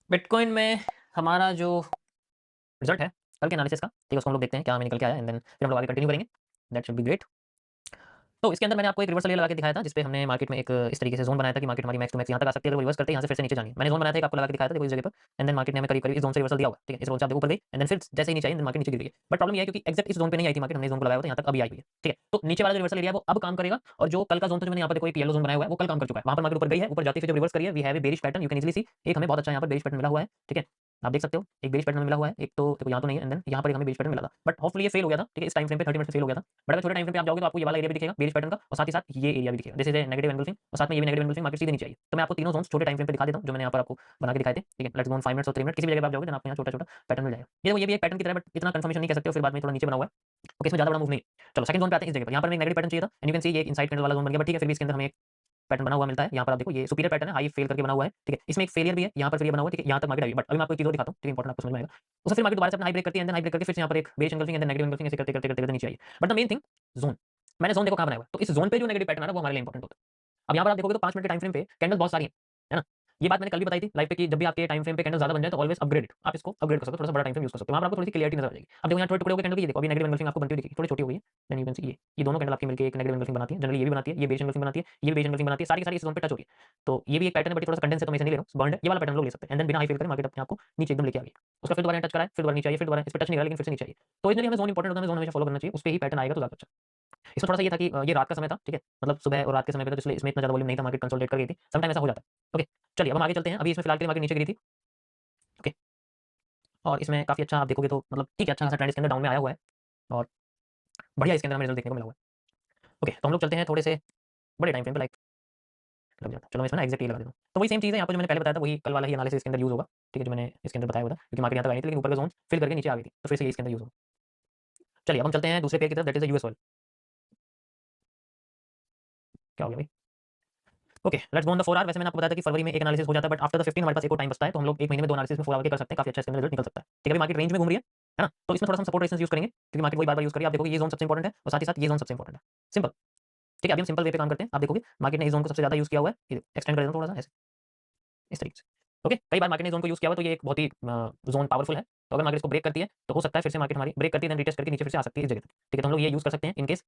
Bitcoin में हमारा जो रिजल्ट है कल के एनालिसिस का, ठीक है, उसको हम लोग देखते हैं क्या हमें निकल के आया एंड देन फिर हम लोग आगे कंटिन्यू करेंगे। That should be great. तो इसके अंदर मैंने आपको एक रिवर्सल लगा के दिखाया था, जिसपे हमने मार्केट में एक इस तरीके से जोन बनाया था कि मार्केट हमारी मैक्स टू मैक्स यहाँ तक आ सकती है, अगर रिवर्स करते हैं यहाँ से फिर से नीचे जानी है। मैंने जोन बनाया था, एक आपको लगा के दिखाया था, देखो इस जगह पर। एंड देन मार्केट ने हमें करीब करीब इस जोन से रिवर्सल दिया हुआ है, ठीक है। इस जोन से आप देखो ऊपर गई एंड देन फिर जैसे ही नीचे आई मार्केट नीचे गिर गई। बट प्रॉब्लम ये है क्योंकि एग्जैक्ट इस जोन पे नहीं आई थी मार्केट, हमने जोन को लगाया था यहाँ तक अभी आई हुई है, ठीक है। तो नीचे वाला जो रिवर्सल एरिया है वो अब काम करेगा, और जो कल का जोन था जो मैंने यहाँ पर देखो एक येलो जोन बनाया हुआ है वो कल काम कर चुका है। वहां पर मार्केट ऊपर गई है, ऊपर जाती है, फिर जब रिवर्स करी है we have a bearish pattern, you can easily see. एक हमें बहुत अच्छा यहाँ पर बेरिश पैटर्न मिला हुआ है, ठीक है। आप देख सकते हो एक बेरिश पैटर्न मिला हुआ है, एक तो देखो यहाँ तो नहीं है एंड देन यहाँ पर एक हमें बेरिश पैटर्न मिला था, बट होपफुली ये फेल हो गया था, ठीक है। इस टाइम फ्रेम पे 30 मिनट में फेल हो गया था। बट अगर छोटे टाइम फ्रेम पे आप जाओगे तो आपको ये वाला एरिया भी दिखेगा बेरिश पैटर्न का, और साथ ही साथ ये एरिया भी दिखेगा, this is A negative engulfing, और साथ में ये भी नेगेटिव एंगल्फिंग, मार्केट सीधे नीचे आई है। तो मैं आपको तीनों जोन्स छोटे टाइम फ्रेम पे दिखा देता हूं जो मैंने यहाँ पर आपको बना के दिखाए थे, ठीक है। लेट्स गो ऑन 5 मिनट्स और 3 मिनट, किसी भी जगह पे आप जाओगे देन आपको यहाँ छोटा छोटा पैटर्न मिल जाएगा। ये देखो ये भी एक पैटर्न की तरह, बट इतना कंफर्मेशन नहीं कह सकते हो, फिर बाद में थोड़ा नीचे बना हुआ है, ओके। इसमें ज्यादा बड़ा मूव नहीं है। चलो सेकंड जोन पे आते हैं, इस जगह पर यहाँ पर हमें नेगेटिव पैटर्न चाहिए था एंड यू कैन सी ये इनसाइड कैंडल वाला जोन बन गया, बट ठीक है, फिर भी इसके अंदर हमें पैटर्न बना हुआ मिलता है। यहाँ पर आप देखो ये सुपीरियर पैटर्न है, हाई फेल करके बना हुआ है, ठीक है। इसमें एक फेलियर भी है यहाँ पर, फिर ये बना हुआ है, ठीक है। यहाँ तक मार्केट आई, बट अभी मैं आपको एक चीज और दिखाता हूँ, ठीक है, इंपॉर्टेंट आपको समझ में आएगा। उससे फिर मार्केट दोबारा से अपना हाई ब्रेक करती है एंड देन हाई ब्रेक करके फिर से यहाँ पर एक base engulfing and then negative engulfing, ऐसे करते करते करते करते नीचे आई। But the main thing zone, मैंने जोन देखो कहाँ बनाया हुआ है, तो इस जोन पे जो नेगेटिव पैटर्न आ रहा है वो हमारे लिए इंपॉर्टेंट होता है। अब यहाँ पर आप देखोगे तो 5 मिनट के टाइम फ्रेम पे कैंडल बहुत सारी है ना। ये बात मैंने कल भी बताई थी लाइव पे कि जब भी आपके टाइम फ्रेम पे कैंडल ज्यादा बन जाए तो ऑलवेज अपग्रेड, आप इसको अपग्रेड कर सकते हो, थोड़ा सा बड़ा टाइम फ्रेम यूज कर सकते हो, वहां पर आपको थोड़ी सी क्लियरिटी नजर आ जाएगी। अब देखो यहाँ थोड़े टुकड़े हो गए कैंडल की, ये देखो अभी नेगेटिव एंगल्फिंग आपको बनती हुई दिखेगी, थोड़ी छोटी हो गई है। देन यू कैन सी ये दोनों कैंडल आपकी मिलकर एक नेगेटिव एंगल्फिंग बनाती है, जनरली ये भी बनाती है, ये बेस एंगल्फिंग बनाती है, ये भी बेस एंगल्फिंग बनाती है, सारी की सारी इस जोन पे टच हो रही है। तो ये भी एक पैटर्न है, बट थोड़ा सा कंडेंस है तो मैं इसे नहीं ले रहा हूं, बॉन्ड है, ये वाला पैटर्न लोग ले सकते हैं। एंड देन बिना हाई फेल करे मार्केट अपने आप को नीचे एकदम लेके आ गई, उसका फिर दोबारा टच करा है, फिर दोबारा नीचे आई, फिर दोबारा इस पे टच नहीं करा लेकिन फिर से नीचे आई। तो इसलिए हमें जोन इंपॉर्टेंट होता है, हमें जोन हमेशा फॉलो करना चाहिए, उस पे ही पैटर्न आएगा तो ज्यादा अच्छा। इसमें थोड़ा सा ये था कि ये रात का समय था, ठीक है, मतलब सुबह और रात के समय पे, तो इसलिए इसमें इतना ज्यादा वॉल्यूम नहीं था, मार्केट कंसोलिडेट कर गई थी, समटाइम ऐसा हो जाता है, ओके। चलिए अब हम आगे चलते हैं, अभी इसमें फिलहाल के लिए मार्केट नीचे गिरी थी, ओके। और इसमें काफी अच्छा आप देखोगे तो मतलब ठीक है, अच्छा खासा ट्रेंड इसके अंदर डाउन में आया हुआ है, और बढ़िया इसके अंदर हमें रिजल्ट देखने को मिला हुआ है, ओके। तो हम लोग चलते हैं थोड़े से बड़े टाइम फ्रेम पे, लाइक लग जाता है, चलो मैं इसमें ना एग्जैक्ट ये लगा देता हूँ। तो वही सेम चीज़ है यहाँ पर जो मैंने पहले बताया था, वही कल वाला ही एनालिसिस इसके अंदर यूज होगा, ठीक है, जो मैंने इसके अंदर बताया हुआ था, क्योंकि मार्केट यहाँ तक आई थी लेकिन ऊपर का जोन फिल करके नीचे आ गई थी, तो फिर से ये इसके अंदर यूज होगा। चलिए अब हम चलते हैं दूसरे पेयर की तरफ, दैट इज यूएस ऑयल। क्या हो गया भाई, okay. Let's go on the 4 hour. वैसे मैंने आपको बताया था कि फरवरी में एक एनालिसिस हो जाता है, बट आफ्टर द 15 हमारे पास एक और टाइम बचता है, तो हम लोग एक महीने में 2 एनालिसिस में 4 आवर के कर सकते हैं, काफी अच्छा इसके अंदर रिजल्ट निकल सकता है, ठीक है। अभी मार्केट रेंज में घूम रही है ना, तो इसमें थोड़ा सा हम सपोर्ट रेजिस्टेंस यूज करेंगे, क्योंकि मार्केट वही बार बार यूज करिए। आप देखोगे ये जोन सबसे इंपॉर्टेंट है और साथ ही साथ ये जोन सबसे इंपॉर्टेंट है, सिंपल, ठीक है। अभी हम सिंपल वे पे काम करते हैं, आप देखोगे मार्केट ने इस जोन को सबसे ज्यादा यूज किया हुआ है, एक्सटेंड कर देता हूं थोड़ा सा ऐसे, इस तरीके से, ओके। कई बार मार्केट ने जोन को यूज किया हुआ है, तो ये एक बहुत ही जोन पावरफुल है, तो अगर मार्केट इसको ब्रेक करती है तो हो सकता है फिर से मार्केट हमारी ब्रेक करती है, देन रिटेस्ट करके नीचे फिर से आ सकती है इस जगह तक, ठीक है। तो हम लोग ये यूज कर सकते हैं इन केस।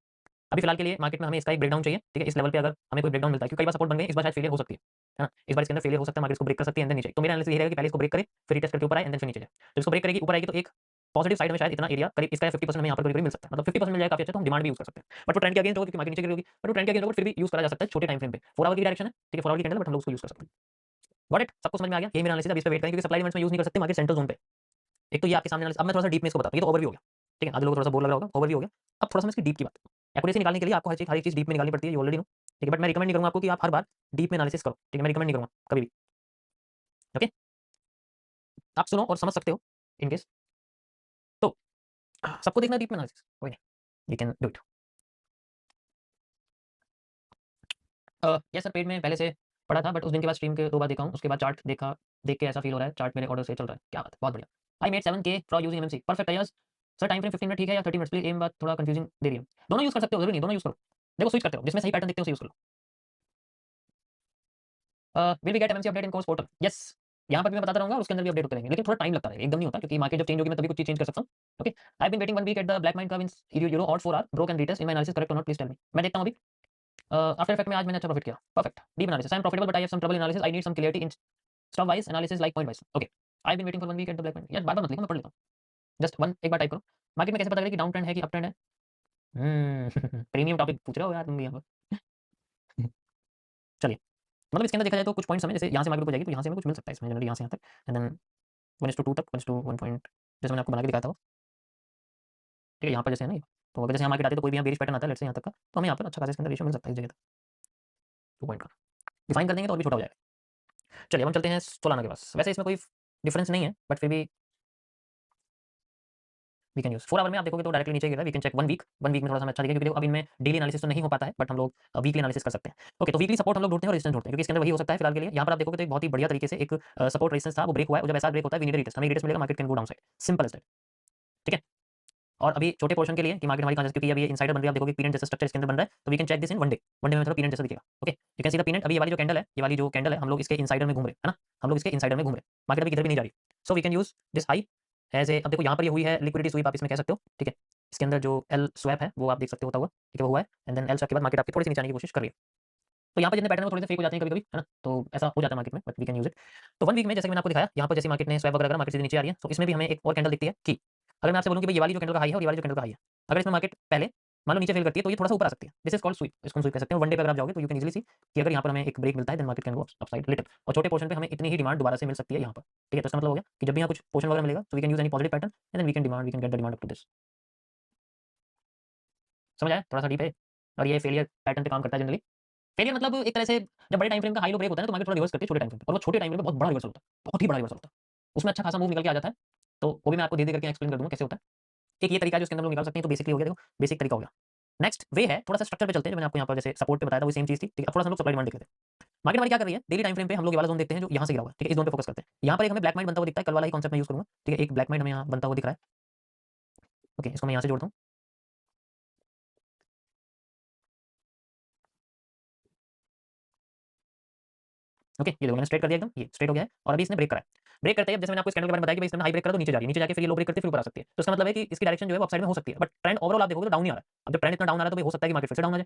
अभी फिलहाल के लिए मार्केट में हमें इसका एक ब्रेकडाउन चाहिए, ठीक है। इस लेवल पे अगर हमें कोई ब्रेकडाउन मिलता है, क्योंकि कई बार सपोर्ट बन गए, इस बार शायद फेलियर हो सकती है ना, इस बार इसके अंदर फेलियर हो सकता है, मार्केट इसको ब्रेक कर सकती है एंड देन नीचे। तो मेरा एनालिसिस ये रहेगा कि पहले इसको ब्रेक करे, फिर रिटेस्ट करके ऊपर आए एंड देन फिर नीचे जाए। तो इसको ब्रेक करेगी, ऊपर आएगी, तो एक पॉजिटिव साइड में शायद इतना एरिया करीब इसका 50% हमें यहाँ पर करीब मिल सकता है, मतलब 50% मिल जाएगा, काफी अच्छा, तो हम डिमांड भी यूज कर सकते हैं। बट वो ट्रेंड के अगेंस्ट होगा क्योंकि मार्केट नीचे गिरी होगी, बट वो ट्रेंड के अगेंस्ट होगा, फिर भी यूज करा जा सकता है छोटे टाइम फ्रेम पे। 4 आवर की डायरेक्शन है, ठीक है, 4 आवर की कैंडल, बट हम लोग उसको यूज कर सकते हैं। गॉट इट, सबको समझ में आ गया, यही मेरा एनालिसिस है। अब इस पे वेट करें क्योंकि सप्लाई इवेंट्स में यूज नहीं कर सकते, मार्केट सेंट्रल जोन पे। एक तो ये आपके सामने एनालिसिस, अब मैं थोड़ा सा डीप में इसको बताता हूँ, ये तो ओवरव्यू हो गया, ठीक है। आधे लोगों को थोड़ा सा बोर लग रहा होगा, ओवरव्यू हो गया। अब थोड़ा सा मैं इसकी डीप की बात, एक्यूरेसी निकालने के लिए आपको हर एक चीज डीप में निकालनी पड़ती है, ये ऑलरेडी नो, ठीक है। बट मैं रिकमेंड नहीं करूंगा आपको कि आप हर बार डीप में एनालिसिस करो, ठीक है, मैं रिकमेंड नहीं करूंगा कभी भी, ओके। आप सुनो और समझ सकते हो इन केस, तो सबको देखना डीप में एनालिसिस, कोई नहीं, we can do it. Yes sir, paid में पहले से पढ़ा था, बट उस दिन के बाद स्ट्रीम के 2 बार देखा हूँ, उसके बाद चार्ट देखा, देख के ऐसा फील हो रहा है चार्ट मेरे ऑर्डर से चल रहा है, क्या बात है, बहुत बढ़िया। I made 7K from using MMC, perfect yes. Sir time frame 15 minute ठीक है या 30 मिनट्स, प्लीज एम बात थोड़ा कंफ्यूजिंग दे रही है। दोनों यूज कर सकते हो, जरूरी नहीं दोनों यूज करो, देखो स्विच करते हो, जिसमें सही पैटर्न देखते हो उसे यूज करो। Will we get MMC update in course portal, yes. यहाँ पर भी मैं बताता रहूंगा, उसके अंदर भी अपडेट होते रहेंगे, लेकिन थोड़ा टाइम लगता है, एकदम नहीं होता, क्योंकि मार्केट जब चेंज होगी मैं तभी कुछ चीज चेंज कर सकता हूँ, okay. I been waiting 1 week at the black mine curve in euro out 4 hour broke and retest in my analysis, correct और नॉट, प्लीज टेल मी। मैं देखता हूँ अभी। आफ्टर इफेक्ट में आज मैंने अच्छा प्रॉफिट किया, perfect. Deep analysis, I am profitable but I have some trouble analysis, I need some clarity in stock wise analysis like point wise, okay. I been waiting for 1 week at the black mine, यार बार-बार मत लिखो, मैं पढ़ लेता हूँ, just one एक बार type करो। मार्केट में कैसे पता करें कि डाउन ट्रेंड है कि अप ट्रेंड है? प्रीमियम टॉपिक पूछ रहे हो यार तुम भी यहाँ पर। चलिए, मतलब इसके अंदर देखा जाए तो कुछ पॉइंट्स हमें, जैसे यहाँ से मार्केट ऊपर जाएगी तो यहाँ से हमें कुछ मिल सकता है इसमें, जनरली यहाँ से यहाँ तक एंड देन 1:2 तक, 1:1 पॉइंट, जैसे मैंने आपको बना के दिखाया था वो, ठीक है। यहाँ पर जैसे है ना ये, तो अगर जैसे यहाँ मार्केट आती है तो कोई भी यहाँ बेरिश पैटर्न आता है लेट्स से यहाँ तक का, तो हमें यहाँ पर अच्छा खासा इसके अंदर रेशियो मिल सकता है इस जगह तक, 2 पॉइंट का डिफाइन कर देंगे तो और भी छोटा हो जाएगा। चलिए अब हम चलते हैं सोलाना के पास, वैसे इसमें कोई डिफरेंस नहीं है, बट फिर भी वी कैन यूज 4 आवर में आप देखोगे तो डायरेक्टली नीचे गिर रहा है। वी कैन चेक 1 वीक में थोड़ा सा हमें अच्छा दिखेगा, क्योंकि देखो अब इनमें डेली एनालिसिस तो नहीं हो पाता है, बट हम लोग वीकली एनालिसिस कर सकते हैं, ओके। तो वीकली सपोर्ट हम लोग ढूंढते हैं और रेजिस्टेंस ढूंढते हैं, क्योंकि इसके अंदर वही हो सकता है फिलहाल के लिए। यहाँ पर आप देखोगे तो एक बहुत ही बढ़िया तरीके से एक सपोर्ट रेजिस्टेंस था, वो ब्रेक हुआ है, और जब ऐसा ब्रेक होता है वी नीड रिटेस्ट, हमें रिटेस्ट मिलेगा, market can go down side, simple as that, ठीक है। और अभी छोटे पोर्शन के लिए कि मार्केट हमारी कहां, क्योंकि अभी ये इनसाइडर बन रही है, आप देखोगे पीनट जैसा स्ट्रक्चर इसके अंदर बन रहा है, तो we can check this in one day में थोड़ा पीनट जैसा दिखेगा, okay. You can see the peanut, अभी ये वाली जो कैंडल है, ये वाली जो कैंडल है, हम लोग इसके इनसाइडर में घूम रहे हैं, है ना। हम लोग इसके इनसाइडर में घूम रहे हैं, मार्केट अभी किधर भी नहीं जा रही। So we can use this high as a, अब देखो यहाँ पर ये हुई है लिक्विडिटी स्वीप, आप इसमें कह सकते हो, ठीक है। इसके अंदर जो एल स्वैप है वो आप देख सकते हो होता हुआ, ठीक है, वो हुआ है, एंड देन एल स्वैप के बाद मार्केट आपकी थोड़ी सी नीचे आने की कोशिश कर रही है। तो यहाँ पे जितने पैटर्न वो थोड़े से फेक हो जाते हैं कभी-कभी, है ना? तो ऐसा हो जाता है मार्केट में, but we can use it. तो 1 वीक में जैसे कि मैंने आपको दिखाया, यहाँ पर जैसे मार्केट ने स्वैप वगैरह करा, मार्केट सीधे नीचे आ रही है, तो इसमें भी हमें एक और कैंडल दिखती है कि अगर मैं आपसे बोलूँ कि भाई ये वाली जो कैंडल का हाई है और ये वाली जो कैंडल का हाई है, अगर इसमें मार्केट पहले मान लो नीचे फेल करती है, तो ये थोड़ा-सा ऊपर आ सकती है। दिस इज़ कॉल्ड स्वीप, इसको हम स्वीप कह सकते हैं। वन डे पे अगर आप जाओगे तो यू कैन ईज़िली सी कि अगर यहाँ पर हमें एक ब्रेक मिलता है, then market can go upside little, और छोटे पोर्शन पे हमें इतनी ही डिमांड दोबारा से मिल सकती है यहाँ पर, ठीक है? तो इसका मतलब हो गया कि जब भी यहाँ कुछ पोर्शन वगैरह मिलेगा, so we can use any positive pattern and then we can get the demand up to this. समझ आया? थोड़ा-सा डीप है और ये फेलियर पैटर्न पे काम करता है जनरली। फेलियर मतलब एक तरह से जब बड़े टाइम फ्रेम का हाई लो ब्रेक होता है ना, तो मार्केट थोड़ा रिवर्स करती है छोटे टाइम फ्रेम पे, और वो छोटे टाइम फ्रेम पे बहुत बड़ा रिवर्सल होता है, बहुत ही बड़ा रिवर्सल होता है। उसमें अच्छा खासा मूव निकल के आ जाता है, तो वो भी मैं आपको धीरे-धीरे करके एक्सप्लेन कर दूँगा कैसे होता है। एक ये तरीका है जो इसके अंदर हम लोग निकाल सकते हैं, तो बेसिकली हो गया, देखो बेसिक तरीका हो गया। नेक्स्ट वे है थोड़ा-सा स्ट्रक्चर पे चलते हैं, जो मैंने आपको यहाँ पर जैसे सपोर्ट पे बताया था वो सेम चीज़ थी, ठीक है? अब थोड़ा-सा हम लोग सप्लाई डिमांड देख लेते हैं। मार्केट हमारी क्या कर रही है? डेली टाइम फ्रेम पे हम लोग ये वाला ज़ोन देखते हैं जो यहाँ से गिरा हुआ है, ठीक है? इस ज़ोन पे फोकस करते हैं। यहाँ पर एक हमें ब्लैक माइंड बनता हुआ दिखता है, कल वाला ही कॉन्सेप्ट मैं यूज़ करूँगा, ठीक है? एक ब्लैक माइंड हमें यहाँ बनता हुआ दिख रहा है। ओके, इसको मैं यहाँ से जोड़ता हूँ। ओके, ये देखो मैंने स्ट्रेट कर दिया एकदम, ये स्ट्रेट हो गया है और अभी इसने ब्रेक करा है। ब्रेक करते ही अब जैसे मैंने आपको इस कैंडल के बारे में बताया कि भाई इसने हाई ब्रेक करा तो नीचे जा रही है, नीचे जाके फिर ये लो ब्रेक करती है फिर ऊपर आ सकती है। तो इसका मतलब है कि इसकी डायरेक्शन जो है वो अपसाइड में हो सकती है, बट ट्रेंड ओवरऑल आप देखोगे तो डाउन ही आ रहा है। अब जब ट्रेंड इतना डाउन आ रहा है तो भाई हो सकता है कि मार्केट फिर से डाउन आ जाए।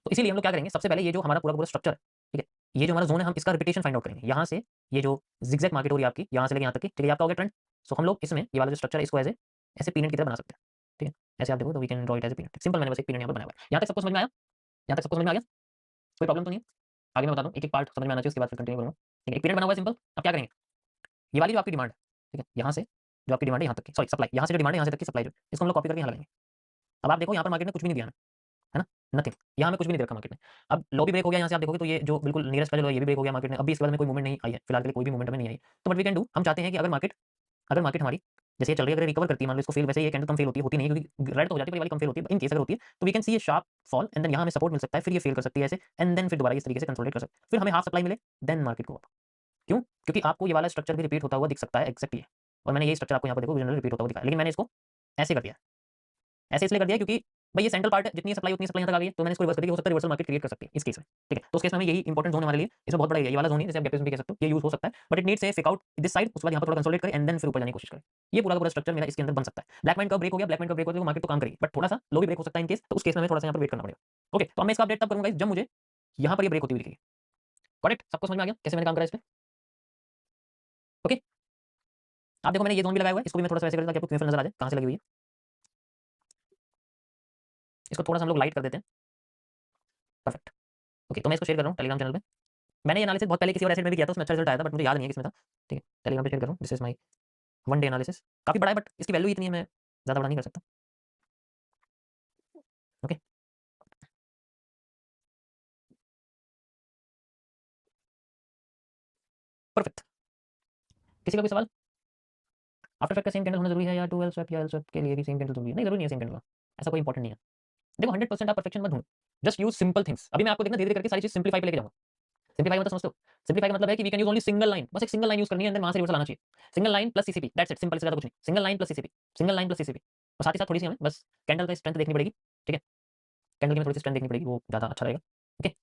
तो इसीलिए हम लोग क्या करेंगे, सबसे पहले ये जो हमारा पूरा का पूरा स्ट्रक्चर है, ठीक है? ये जो हमारा ज़ोन है हम इसका रिपिटेशन फाइंड आउट करेंगे। यहाँ से ये जो ज़िगज़ैग मार्केट हो रही है आपकी, यहाँ से लेके यहाँ तक की, ठीक है? ये आपका हो गया ट्रेंड। सो हम लोग इसमें ये वाला जो स्ट्रक्चर है इसको ऐसे पीनट की तरह बना सकते हैं, ठीक है? ऐसे आप देखो तो we can draw it as a peanut. Simple मैंने बस एक पीनट यहाँ पे बनाया हुआ है। यहाँ तक सबको समझ में आया? यहाँ तक सबको समझ में आ गया? कोई प्रॉब्लम तो नहीं है? आगे मैं बता दूँ, एक-एक पार्ट समझ में आना चाहिए, उसके बाद फिर कंटिन्यू करूँगा। ठीक है, एक पीनट बना हुआ है सिंपल। अब क्या करेंगे? ये वाली जो आपकी डिमांड है, ठीक है? यहाँ से जो आपकी डिमांड है यहाँ तक की, सॉरी सप्लाई, यहाँ से जो डिमांड है यहाँ से तक की सप्लाई जो, इसको हम लोग कॉपी करके यहाँ लगाएँगे। अब आप देखो यहाँ पर मार्केट ने कुछ भी नहीं दिया हमें, है ना? नथिंग, यहाँ हमें कुछ भी नहीं दे रखा मार्केट ने। अब लो भी ब्रेक हो गया यहाँ से आप देखोगे तो ये जो बिल्कुल नियरेस्ट का जो लो है ये भी ब्रेक हो गया मार्केट में। अभी इसके बाद में कोई मूवमेंट नहीं आई है, फिलहाल के लिए कोई भी मूवमेंट हमें नहीं आई। तो व्हाट वी कैन डू, हम चाहते हैं कि अगर मार्केट हमारी जैसे ये चल रही है, अगर रिकवर करती है, मान लो इसको फेल, वैसे ये कैंडल कम फेल होती नहीं है क्योंकि रेड तो हो जाती है, पर ये वाली कम फेल होती है। इन केस अगर होती है तो we can see a sharp fall and then यहाँ हमें सपोर्ट मिल सकता है, फिर ये फेल कर सकती है ऐसे, एंड देन फिर दोबारा इस तरीके से कंसोलिडेट कर सकते हैं। फिर हमें हाफ सप्लाई मिले, देन मार्केट को अप। क्यों? क्योंकि आपको ये वाला स्ट्रक्चर भी रिपीट होता हुआ दिख सकता है, एग्ज़ैक्ट ये। और मैंने यही स्ट्रक्चर आपको यहाँ पर देखो जनरली रिपीट होता हुआ दिखाया, लेकिन मैंने इसको ऐसे कर दिया है। ऐसे इसलिए कर दिया क्योंकि भई ये सेंट्रल पार्ट है, जितनी सप्लाई उतनी सप्लाई यहाँ तक आ गई है, तो मैंने इसको रिवर्स कर दिया कि हो सकता है रिवर्सल मार्केट क्रिएट कर सकती है इस केस में, ठीक है? तो उस केस में हमें यही इंपॉर्टेंट ज़ोन है हमारे लिए, इसमें बहुत बड़ा एरिया, ये वाला ज़ोन ही है, जैसे आप गैप भी कह सकते हो, ये यूज़ हो सकता है, but it needs a fake out this side, उसके बाद यहाँ पर थोड़ा कंसोलिडेट करें एंड देन फिर ऊपर जाने की कोशिश करें। ये पूरा का पूरा स्ट्रक्चर मेरा इसके अंदर बन सकता है। ब्लैक मैन का ब्रेक हो गया, ब्लैक मैन का ब्रेक हो गया तो मार्केट तो काम करेगी, बट थोड़ा-सा लो भी ब्रेक हो सकता है इन केस, तो उस केस में हमें थोड़ा-सा यहाँ पर वेट करना पड़ेगा। ओके, तो अब मैं इसका अपडेट तब करूँगा गाइस जब मुझे यहाँ पर ये ब्रेक होती हुई दिखेगी। Got it? सबको समझ में आ गया कैसे मैंने काम करा इस पे? ओके, आप देखो मैंने ये ज़ोन भी लगाया हुआ है, इसको भी मैं थोड़ा-सा वैसे कर देता हूँ ताकि आपको क्लियर नज़र आ जाए कहाँ से लगी हुई है। इसको थोड़ा-सा हम लोग लाइट कर देते हैं। परफेक्ट। ओके, तो मैं इसको शेयर कर रहा हूँ टेलीग्राम चैनल पे। मैंने ये एनालिसिस बहुत पहले किसी और एसेट में भी किया था, उसमें अच्छा रिजल्ट आया था, बट मुझे याद नहीं है किसमें था। ठीक है, टेलीग्राम पे शेयर कर रहा हूँ, this is my one day analysis. काफ़ी बड़ा है बट इसकी वैल्यू इतनी है, मैं ज़्यादा बड़ा नहीं कर सकता। Okay, perfect. किसी का कोई सवाल? आफ्टर इफेक्ट का सेम कैंडल होना ज़रूरी है या 2 एल स्वैप या एल स्वैप के लिए भी सेम कैंडल ज़रूरी है? नहीं, ज़रूरी नहीं है सेम कैंडल का, ऐसा कोई इंपॉर्टेंट नहीं है। देखो 100% आप परफेक्शन मत ढूँढो, जस्ट यूज़ सिंपल थिंग्स। अभी मैं आपको देखना धीरे-धीरे करके सारी चीज़ सिम्प्लीफाई पे लेके जाऊँगा। सिम्प्लीफाई मतलब समझते हो? सिम्प्लीफाई का मतलब है कि we can use only single line, बस एक सिंगल लाइन यूज़ करनी है एंड देन वहाँ से रिवर्सल आना चाहिए। Single line plus CCP, that's it, simple, इससे ज़्यादा कुछ नहीं। Single line plus CCP, single line plus CCP, और साथ ही साथ थोड़ी-सी हमें बस कैंडल का स्ट्रेंथ देखनी पड़ेगी, ठीक है? कैंडल की हमें थोड़ी-सी स्ट्रेंथ देखनी पड़ेगी, वो ज़्यादा अच्छा रहेगा। ओके,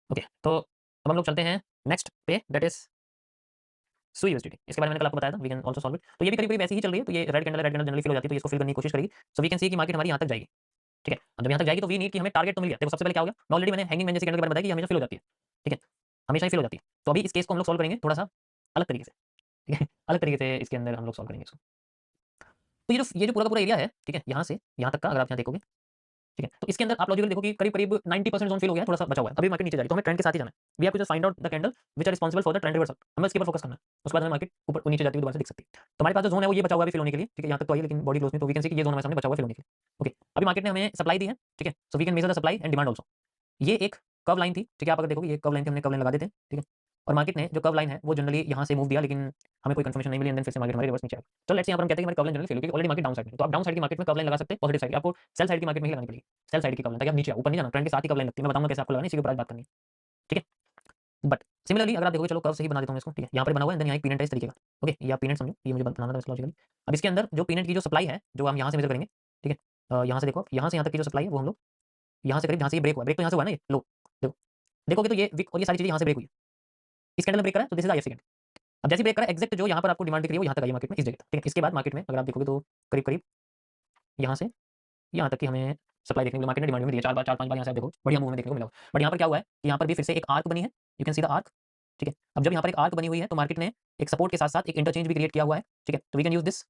ओके, तो अब हम लोग चलते हैं नेक्स्ट पे, दैट इज़ सुई यूएसडीटी। इसके बारे में मैंने कल आपको बताया था, we can also solve it. तो ये भी करीब-करीब ऐसी ही चल रही है, तो ये रेड कैंडल है, रेड कैंडल जनरली फिल हो जाती है, तो ये इसको फिल करने की कोशिश करेगी। सो वी कैन सी कि मार्केट हमारी यहाँ तक जाएगी, ठीक है? अब जब यहाँ तक जाएगी तो वी नीड कि हमें टारगेट तो मिल गया। देखो सबसे पहले क्या हो गया, मैं ऑलरेडी मैंने हैंगिंग मैन जैसी कैंडल के बारे में बताया कि ये हमेशा फिल हो जाती है, ठीक है? हमेशा ही फिल हो जाती है। तो अभी इस केस को हम लोग सॉल्व करेंगे थोड़ा-सा अलग तरीके से, ठीक है? अलग तरीके से इसके अंदर हम लोग सॉल्व करेंगे इसको। तो ये जो पूरा का पूरा एरिया है, ठीक है? यहाँ से यहाँ तक का अगर आप यहाँ देखोगे, ठीक है? तो इसके अंदर आप लॉजिकली देखो कि करीब-करीब 90% ज़ोन फिल हो गया है, थोड़ा-सा बचा हुआ है। अभी मार्केट नीचे जा रही है, तो हमें ट्रेंड के साथ ही जाना है। We have to just find out the candle which are responsible for the trend reversal. हमें इसके ऊपर फोकस करना है। उसके बाद हमें मार्केट ऊपर नीचे जाती हुई दोबारा से दिख सकती है। तो हमारे पास जो ज़ोन है वो ये बचा हुआ है अभी फिल होने के लिए, ठीक है? यहाँ तक तो आई है लेकिन बॉडी क्लोज नहीं, तो वी कैन सी कि ये ज़ोन हमारे सामने बचा हुआ है फिल होने के लिए। ओके, अभी मार्केट ने हमें सप्लाई दी है, ठीक है? So we can measure the supply and demand also. ये एक कर्व लाइन थी, ठीक है? आप अगर देखोगे ये कर्व लाइन थी, हमने कर्व लाइन लगा दी थी, ठीक है? और मार्केट ने जो कर्व लाइन है वो जनरली यहाँ से मूव दिया, लेकिन हमें कोई कंफर्मेशन नहीं मिली एंड देन फिर से मार्केट हमारी रिवर्स नीचे आ गई। तो लेट्स से यहाँ पर हम कहते हैं कि हमारी कर्व लाइन जनरली फेल हुई क्योंकि ऑलरेडी मार्केट डाउन साइड में है। तो आप डाउन साइड की मार्केट में कर्व लाइन लगा सकते हैं, पॉजिटिव साइड की आपको सेल साइड की मार्केट में ही लगानी पड़ेगी। सेल साइड की कर्व लाइन ताकि आप नीचे आओ, ऊपर नहीं जाना। ट्रेंड के साथ ही कर्व लाइन लगती है, मैं बताऊंगा कैसे आपको लगानी है, इसी के ऊपर आज बात करनी है, ठीक है? बट सिमिलरली अगर आप देखोगे, चलो कर्व से ही बना देता हूँ इसको, ठीक है? यहाँ पर बना हुआ है, देन यहाँ एक पीनट है इस तरीके का, ओके? ये आप पीनट समझो, ये मुझे बनाना था लॉजिकली। अब इसके अंदर जो पीनट की जो सप्लाई है, जो हम यहाँ से मेजर करेंगे, ठीक है? यहाँ से देखो, यहाँ से यहाँ तक की जो सप्लाई है वो हम लोग यहाँ से करीब जहाँ से ये ब्रेक हुआ है, ब्रेक तो यहाँ से हुआ है ना, ये लो देखो, देखोगे तो ये विक और ये सारी चीज़ें यहाँ से ब्रेक हुई है। इस कैंडल में ब्रेक करा है, तो दिस इज IF सेकंड। अब जैसे ब्रेक करा एग्जैक्ट जो यहाँ पर आपको डिमांड दिख रही है वो यहाँ तक आई है मार्केट में इस जगह तक, ठीक है। इसके बाद मार्केट में अगर आप देखोगे तो करीब करीब यहाँ से यहाँ तक की हमें सप्लाई देखने को मिली, मार्केट ने डिमांड में दिया 4 5 बार यहाँ से आप देखो बढ़िया मूव में देखने को मिला। बट यहाँ पर क्या हुआ है कि यहाँ पर भी फिर से एक आर्क बनी है, you can see the arc, ठीक है। अब जब यहाँ पर एक आर्क बनी हुई है तो मार्केट ने एक सपोर्ट के साथ साथ एक इंटरचेंज भी क्रिएट किया हुआ है, ठीक है। तो वी कैन यूज दिस,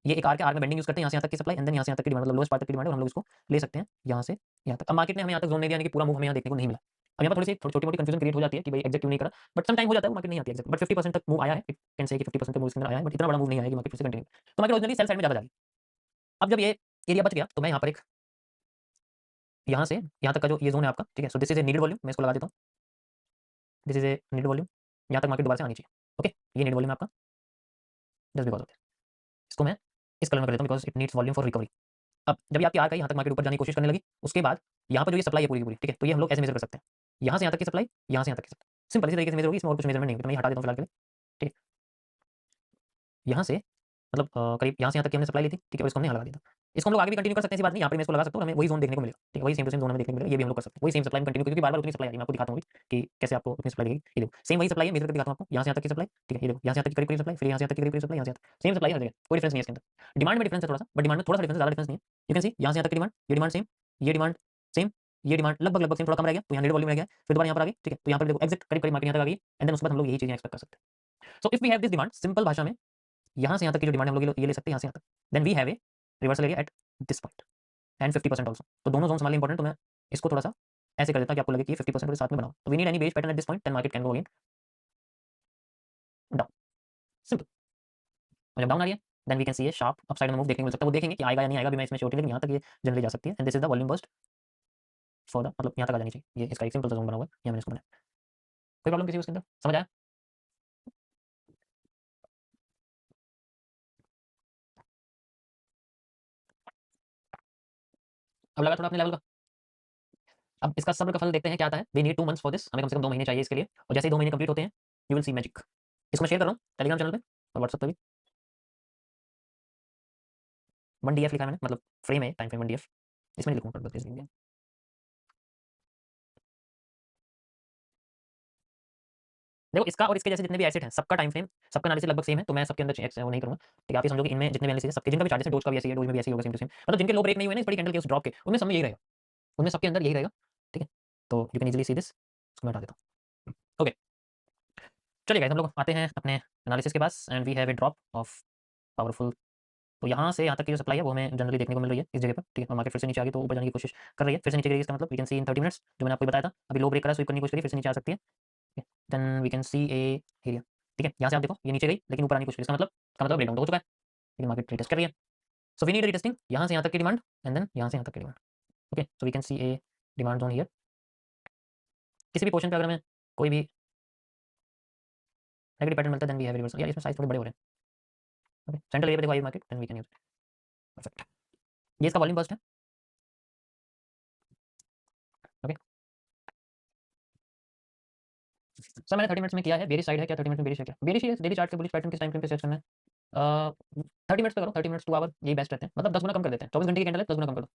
ये एक आर्क है, आर्क में बेंडिंग यूज करते हैं यहाँ से यहाँ तक की सप्लाई एंड देन यहाँ से यहाँ तक की डिमांड, मतलब लोएस्ट पार्ट तक की डिमांड, और हम लोग इसको ले सकते हैं यहाँ से यहाँ तक। अब मार्केट ने हमें यहाँ तक जोन नहीं दिया, यानी कि पूरा मूव हमें यहाँ देखने को नहीं मिला। अब यहाँ पर थोड़ी सी छोटी मोटी कंफ्यूजन क्रिएट हो जाती है कि भाई एग्जैक्ट क्यों नहीं करा, बट सम टाइम हो जाता है, वो मार्केट नहीं आती है एग्जैक्ट, बट 50% तक मूव आया है, कैन से कि 50% तक मूव इसके अंदर आया है, बट इतना बड़ा मूव नहीं आया कि मार्केट फिर से कंटिन्यू, तो मार्केट ओरिजिनली सेल साइड में ज्यादा जाएगी। अब जब ये एरिया बच गया तो मैं यहाँ पर एक यहाँ से यहाँ तक का जो ये जोन है आपका, ठीक है। So this is A needed volume, मैं इसको लगा देता हूँ, this is A needed volume, यहाँ तक मार्केट दोबारा से आनी चाहिए, ओके। ये नीडेड वॉल्यूम आपका, जस्ट बिकॉज ऑफ दिस, इसको मैं इस कलर में कर लेता हूँ because it needs volume for recovery. अब जब ये आपकी आर्क आई यहाँ तक मार्केट ऊपर जाने की कोशिश करने लगी, उसके बाद यहाँ पर जो ये सप्लाई है पूरी की पूरी, ठीक है, तो ये हम लोग ऐसे मेजर कर सकते हैं, यहाँ से यहाँ तक की सप्लाई, यहाँ से यहाँ तक की सप्लाई, सिंपल इसी तरीके से मेजर होगी, इसमें और कुछ मेजरमेंट नहीं होगी, तो मैं ये हटा देता हूँ फिलहाल के लिए, ठीक है। यहाँ से मतलब करीब यहाँ से यहाँ तक की हमने सप्लाई ली थी, ठीक है, और इसको हमने यहाँ लगा दिया था। इसको हम लोग आगे भी कंटिन्यू कर सकते हैं, ऐसी बात नहीं, यहाँ पर मैं इसको लगा सकता हूँ, हमें वही जोन देखने को मिलेगा, ठीक है, वही सेम टू सेम जोन हमें देखने को मिलेगा, ये भी हम लोग कर सकते हैं, वही सेम सप्लाई में कंटिन्यू, क्योंकि बार-बार उतनी सप्लाई आ रही है, मैं आपको दिखाता हूँ अभी कि कैसे आपको उतनी सप्लाई लगेगी। ये देखो सेम वही सप्लाई है, मेजर करके दिखाता हूँ आपको, यहाँ से यहाँ तक की सप्लाई, ठीक है, ये देखो यहाँ से यहाँ तक की करीब-करीब सप्लाई, फिर यहाँ से यहाँ तक की करीब-करीब सप्लाई, यहाँ से यहाँ तक सेम सप्लाई हर जगह, कोई डिफरेंस नहीं है इसके अंदर। डिमांड में डिफरेंस है थोड़ा सा, बट डिमांड में थोड़ा सा डिफरेंस है, ज़्यादा डिफरेंस नहीं है। यू कैन सी यहाँ से यहाँ तक की डिमांड, ये डिमांड सेम, ये डिमांड सेम, ये डिमांड लगभग सेम, थोड़ा कम रह गया, तो यहाँ नीड वॉल्यूम रह गया, फिर दोबारा यहाँ पर आ गई, ठीक है। तो यहाँ पर देखो एग्जैक्ट करीब-करीब मार्केट यहाँ तक आ गई एंड देन उसके बाद हम लोग यही चीज़ें एक्सपेक्ट कर सकते हैं। So if we have this demand, simple भाषा में यहाँ से यहाँ तक की जो डिमांड हम लोग ये ले सकते हैं यहाँ से यहाँ तक, then we have a reversal area at this point and 50% also. तो दोनों जोन्स हमारे लिए इंपॉर्टेंट, तो मैं इसको थोड़ा सा ऐसे कर देता हूँ कि आपको लगे कि 50% साथ में बनाओ। तो we need any base pattern at this point, then market can go again down, simple. और जब डाउन आ रही है then we can see a sharp upside move देखने को मिल सकता है, वो देखेंगे कि आएगा या नहीं आएगा, अभी मैं इसमें श्योरिटी, लेकिन यहाँ तक ये जनरली जा सकती है and this is the volume burst for the, मतलब यहाँ तक आ जानी चाहिए, ये इसका एक सिंपल सा जोन बना हुआ है, यहाँ मैंने इसको बनाया। कोई प्रॉब्लम किसी को इसके अंदर, समझ आया? अब लगा थोड़ा अपने लेवल का। अब इसका सब्र का फल देखते हैं क्या आता है। We need 2 months for this, हमें कम से कम 2 महीने चाहिए इसके लिए, और जैसे ही 2 महीने कंप्लीट होते हैं यू विल सी मैजिक। इसको मैं शेयर कर रहा हूँ टेलीग्राम चैनल पे और व्हाट्सएप पे भी। 1 DF लिखा है मैंने, मतलब फ्रेम है, टाइम फ्रेम 1 DF, इसमें नहीं लिखूंगा, बस लिख दिया। देखो इसका और इसके जैसे जितने भी एसेट हैं सबका टाइम फ्रेम, सबका एनालिसिस लगभग सेम है, तो मैं सबके अंदर वो नहीं करूंगा, ठीक है। आप ये समझो कि इनमें जितने भी एनालिसिस है सबके, जिनका भी चार्जेस है, डोज का भी ऐसे ही है, डोज में भी ऐसे ही होगा, सेम टू सेम, मतलब जिनके लो ब्रेक नहीं हुए ना इस बड़ी कैंडल के उस ड्रॉप के, उनमें सब में यही रहेगा, उनमें सबके अंदर यही रहेगा, ठीक है। तो you can easily see this, इसको मैं हटा देता हूँ, ओके। चलिए गाइस हम लोग आते हैं अपने एनालिसिस के पास and we have a drop of powerful. तो यहाँ से यहाँ तक की जो सप्लाई है वो हमें जनरली देखने को मिल रही है इस जगह पर, ठीक है। और मार्केट फिर से नीचे आ गई तो ऊपर जाने की कोशिश कर रही है, फिर से नीचे गिरेगी, इसका मतलब we can see in 30 minutes, जो मैंने आपको बताया था, अभी लो ब्रेक करा, स्वीप करने की कोशिश करी, फिर से नीचे आ सकती है, then we can see a area, ठीक है। यहाँ से आप देखो ये नीचे गई लेकिन ऊपर आने की कोशिश, इसका मतलब ब्रेकडाउन हो चुका है, लेकिन मार्केट रीटेस्ट कर रही है। सो वी नीड रीटेस्टिंग यहाँ से यहाँ तक की डिमांड एंड देन यहाँ से यहाँ तक की demand, okay. So we can see a demand zone here, किसी भी पोर्शन पे अगर हमें कोई भी नेगेटिव पैटर्न मिलता है देन वी हैव रिवर्सल, यार इसमें साइज थोड़े बड़े हो रहे हैं, ओके। सेंट्रल एरिया पे देखो आई market, then we can use, perfect. ये इसका वॉल्यूम बर्स्ट है, ओके। सर मैंने 30 मिनट्स में किया है, बेरिश साइड है क्या, 30 मिनट्स में बेरिश है क्या, बेरिश ही है, डेली चार्ट के बुलिश पैटर्न किस टाइम फ्रेम पे सर्च करना है, 30 मिनट्स पे करो, 30 मिनट्स टू आवर यही बेस्ट रहते हैं, मतलब 10 गुना कम कर देते हैं, 24 घंटे की कैंडल है 10 गुना कम कर दो।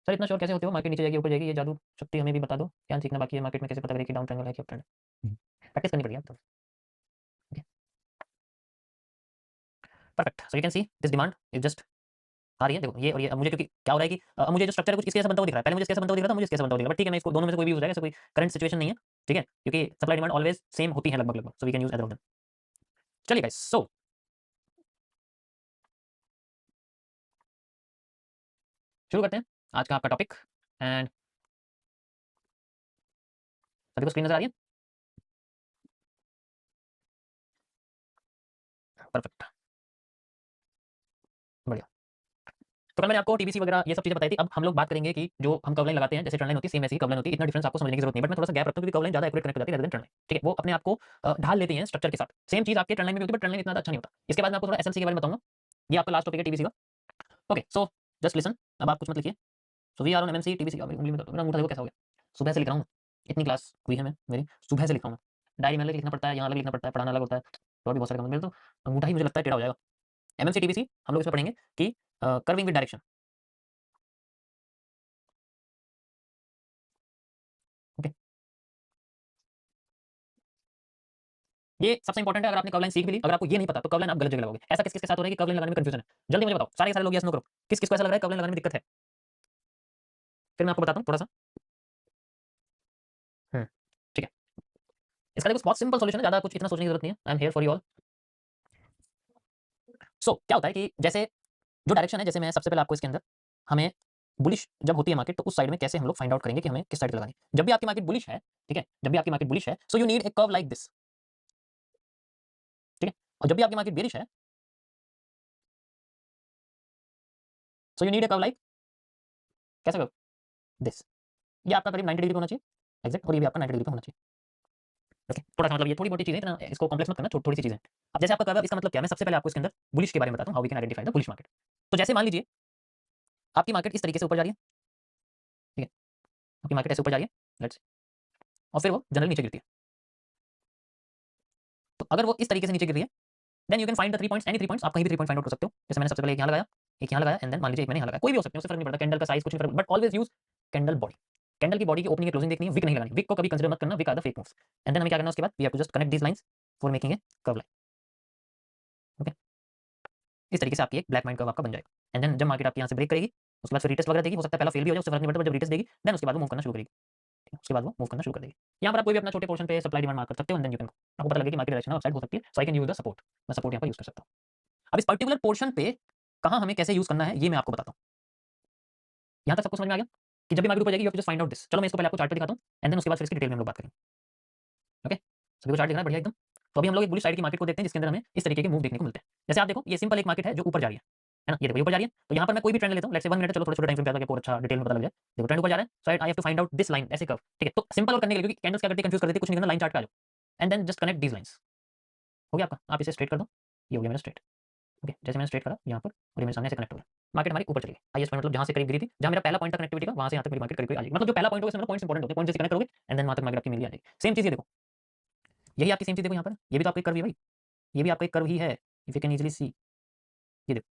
सर इतना श्योर कैसे होते हो मार्केट नीचे जाएगी ऊपर जाएगी, ये जादू शक्ति हमें भी बता दो, क्या सीखना बाकी है, मार्केट में कैसे पता करें कि डाउन ट्रेंड है कि अप ट्रेंड है, प्रैक्टिस करनी पड़ेगी आप तो, okay. Perfect, so you can see this demand is just आ रही है, देखो ये और ये। अब मुझे क्योंकि क्या हो रहा है कि मुझे जो स्ट्रक्चर है कुछ इसके जैसा बनता हुआ दिख रहा है, पहले मुझे इसके जैसा बनता हुआ दिख रहा था, मुझे इसके जैसा बनता हुआ दिख रहा है, बट ठीक है मैं इसको दोनों में से कोई भी यूज हो जाएगा, ऐसा कोई करंट सिचुएशन नहीं है, ठीक है, क्योंकि सप्लाई डिमांड ऑलवेज सेम होती है लगभग लगभग, so we can use either of them. चलिए गाइस, सो शुरू करते हैं आज का आपका टॉपिक एंड सभी को स्क्रीन नजर आ रही है, परफेक्ट, बढ़िया। तो कल मैंने आपको टीबीसी वगैरह ये सब चीजें बताई थी, अब हम लोग बात करेंगे कि जो हम कवलाइन लगाते हैं, जैसे ट्रेंड लाइन होती है सेम ऐसी ही कवलाइन होती है, इतना डिफरेंस आपको समझने की जरूरत नहीं, बट मैं थोड़ा सा गैप रखता हूँ क्योंकि कवलाइन ज्यादा एक्यूरेट कनेक्ट हो जाती है रेदर देन ट्रेंड लाइन, ठीक है। वो अपने आप को ढाल लेती हैं स्ट्रक्चर के साथ, सेम चीज आपके ट्रेंड लाइन में भी होती है, बट ट्रेंड लाइन इतना अच्छा नहीं होता। इसके बाद मैं आपको थोड़ा एसएलसी के बारे में बताऊंगा, ये आपका लास्ट टॉपिक है टीबीसी का, ओके। सो जस्ट लिसन, अब आप कुछ मत लिखिए। So we are on MMC TBC, उंगली में मेरा अंगूठा देखो कैसा हो गया, सुबह से लिख रहा हूँ, इतनी क्लास हुई है मैं मेरी, सुबह से लिख रहा हूँ मैं, डायरी में अलग लिखना पड़ता है, यहाँ अलग लिखना पड़ता है, पढ़ाना अलग होता है, और भी बहुत सारे काम मेरे तो अंगूठा ही मुझे लगता है टेढ़ा हो जाएगा। एमएमसी टीबीसी हम लोग इसमें पढ़ेंगे कि कर्विंग विद डायरेक्शन, ओके। ये सबसे इंपॉर्टेंट है। अगर आपने कर्व लाइन सीख भी ली, अगर आपको ये नहीं पता तो कर्व लाइन आप गलत जगह लगाओगे। ऐसा किस किसके साथ हो रहा है कि कर्व लाइन लगाने में कंफ्यूजन है? जल्दी मुझे बताओ, सारे के सारे लोग यस नो करो। किस किसको ऐसा लग रहा है कर्व लाइन लगाने में दिक्कत है? फिर मैं आपको बताता हूँ थोड़ा सा। ठीक है। इसका देखो बहुत सिंपल सॉल्यूशन है, ज्यादा कुछ इतना सोचने की जरूरत नहीं है। I am here for you all. So क्या होता है कि जैसे जो डायरेक्शन है, जैसे मैं सबसे पहले आपको इसके अंदर हमें बुलिश जब होती है मार्केट, तो उस साइड में कैसे हम लोग फाइंड आउट करेंगे कि हमें किस साइड पे लगानी है। जब भी आपकी मार्केट बुलिश है, ठीक है, जब भी आपकी मार्केट बुलिश है, so you need a curve like this, ठीक है। और जब भी आपकी मार्केट बेरिश है, so you need a curve like कैसे कर्व दिस। ये आपका करीब 90 डिग्री होना चाहिए एग्जैक्ट, और ये भी आपका 90 डिग्री पे होना चाहिए। ओके, थोड़ा सा मतलब ये थोड़ी मोटी चीजें, इतना इसको कॉम्प्लेक्स मत करना, थोड़ी सी चीजें। अब जैसे आपका कर्व है, इसका मतलब क्या है? मैं सबसे पहले आपको इसके अंदर बुलिश के बारे में बताता हूं, how we can identify the bullish market. तो जैसे मान लीजिए आपकी मार्केट इस तरीके से ऊपर जा रही है, ठीक है, आपकी मार्केट ऐसे ऊपर जा रही है, लेट्स, और फिर वो जनरल नीचे गिरती है। तो अगर वो इस तरीके से नीचे गिर रही है, then you can find the 3 points, any 3 points, आप कहीं भी 3 पॉइंट फाइंड आउट कर सकते हो। जैसे मैंने सबसे पहले एक यहाँ लगाया, एक यहाँ लगाया, एंड देन मान लीजिए एक मैंने यहाँ लगाया, कोई भी हो सकते हैं, उससे फर्क नहीं पड़ता, कैंडल का साइज कुछ नहीं फर्क, but always use candle body. Candle की बॉडी की ओपनिंग या क्लोजिंग देखनी है, विक नहीं लगानी, विक को कभी कंसीडर मत करना, wick are the fake moves. And then हमें क्या करना है उसके बाद, we have to just connect these lines for making a curve line. Okay, इस तरीके से आपकी एक ब्लैक माइंड कर्व आपका बन जाएगा। एंड देन जब मार्केट आपकी यहाँ से ब्रेक करेगी, उसके बाद फिर रिटेस्ट वगैरह देगी, हो सकता है पहला फेल भी हो जाए, उससे फर्क नहीं पड़ता, बट जब रिटेस्ट देगी देन उसके बाद वो मूव करना शुरू करेगी। उसके बाद वो मूव करना शुरू कर देगी। यहाँ पर आप कोई भी अपना छोटे पोर्शन पे सप्लाई डिमांड मार्क कर सकते हो, एंड देन यू कैन, आपको पता लगेगा कि मार्केट डायरेक्शन अपसाइड हो सकती है, so I can use the support, मैं सपोर्ट यहाँ पर यूज कर सकता हूँ। अब इस पर्टिकुलर पोर्शन पे कहाँ हमें कैसे यूज करना है ये मैं आपको बताता हूँ। यहाँ तक सबको समझ में आ गया कि जब भी मार्केट ऊपर जाएगी, you have to just find out this. चलो मैं इसको पहले आपको चार्ट पे दिखाता हूँ, एंड देन उसके बाद फिर इसकी डिटेल में हम लोग बात करेंगे। ओके, सभी को चार्ट दिख रहा है बढ़िया एकदम। तो अभी हम लोग एक बुलिश साइड की मार्केट को देखते हैं, जिसके अंदर हमें इस तरीके के मूव देखने को मिलते हैं। जैसे आप देखो, ये सिंपल एक मार्केट है जो ऊपर जा रही है ना, ये देखो ये ऊपर जा रही है। तो यहाँ पर मैं कोई भी ट्रेंड लेता हूँ, लेट्स से 1 मिनट, चलो थोड़ा छोटा टाइम फ्रेम पे आता है, पूरा अच्छा डिटेल में पता लग जाए। देखो ट्रेंड ऊपर जा रहा है, so I have to find out this line, ऐसे कर्व, ठीक है। तो सिंपल और करने के लिए, क्योंकि कैंडल्स क्या करती है, कंफ्यूज कर देती है, कुछ नहीं करना, लाइन चार्ट पे आ जाओ, and then just connect these lines. हो गया आपका, आप इसे स्ट्रेट कर दो, ये हो गया मेरा स्ट्रेट। ओके, जैसे मैंने स्ट्रेट करा यहाँ पर, और ये मेरे सामने से कनेक्ट हो गया, मार्केट हमारी ऊपर चली गई। हाईएस्ट पॉइंट मतलब जहाँ से करीब गिरी थी, जहाँ मेरा पहला पॉइंट था कनेक्टिविटी का, वहाँ से यहाँ तक मेरी मार्केट करीब करीब आ जाएगी। मतलब जो पहला पॉइंट होगा, इसमें पॉइंट्स इंपॉर्टेंट होते हैं, पॉइंट जैसे कनेक्ट करोगे, एंड देन वहाँ तक मार्केट आपकी मिल जाएगी। सेम चीज़ ये देखो, यही आपकी सेम चीज़ देखो यहाँ पर, ये भी तो आपका एक कर्व ही है भाई, ये भी आपका एक कर्व ही है, इफ यू कैन इजीली सी, ये देखो,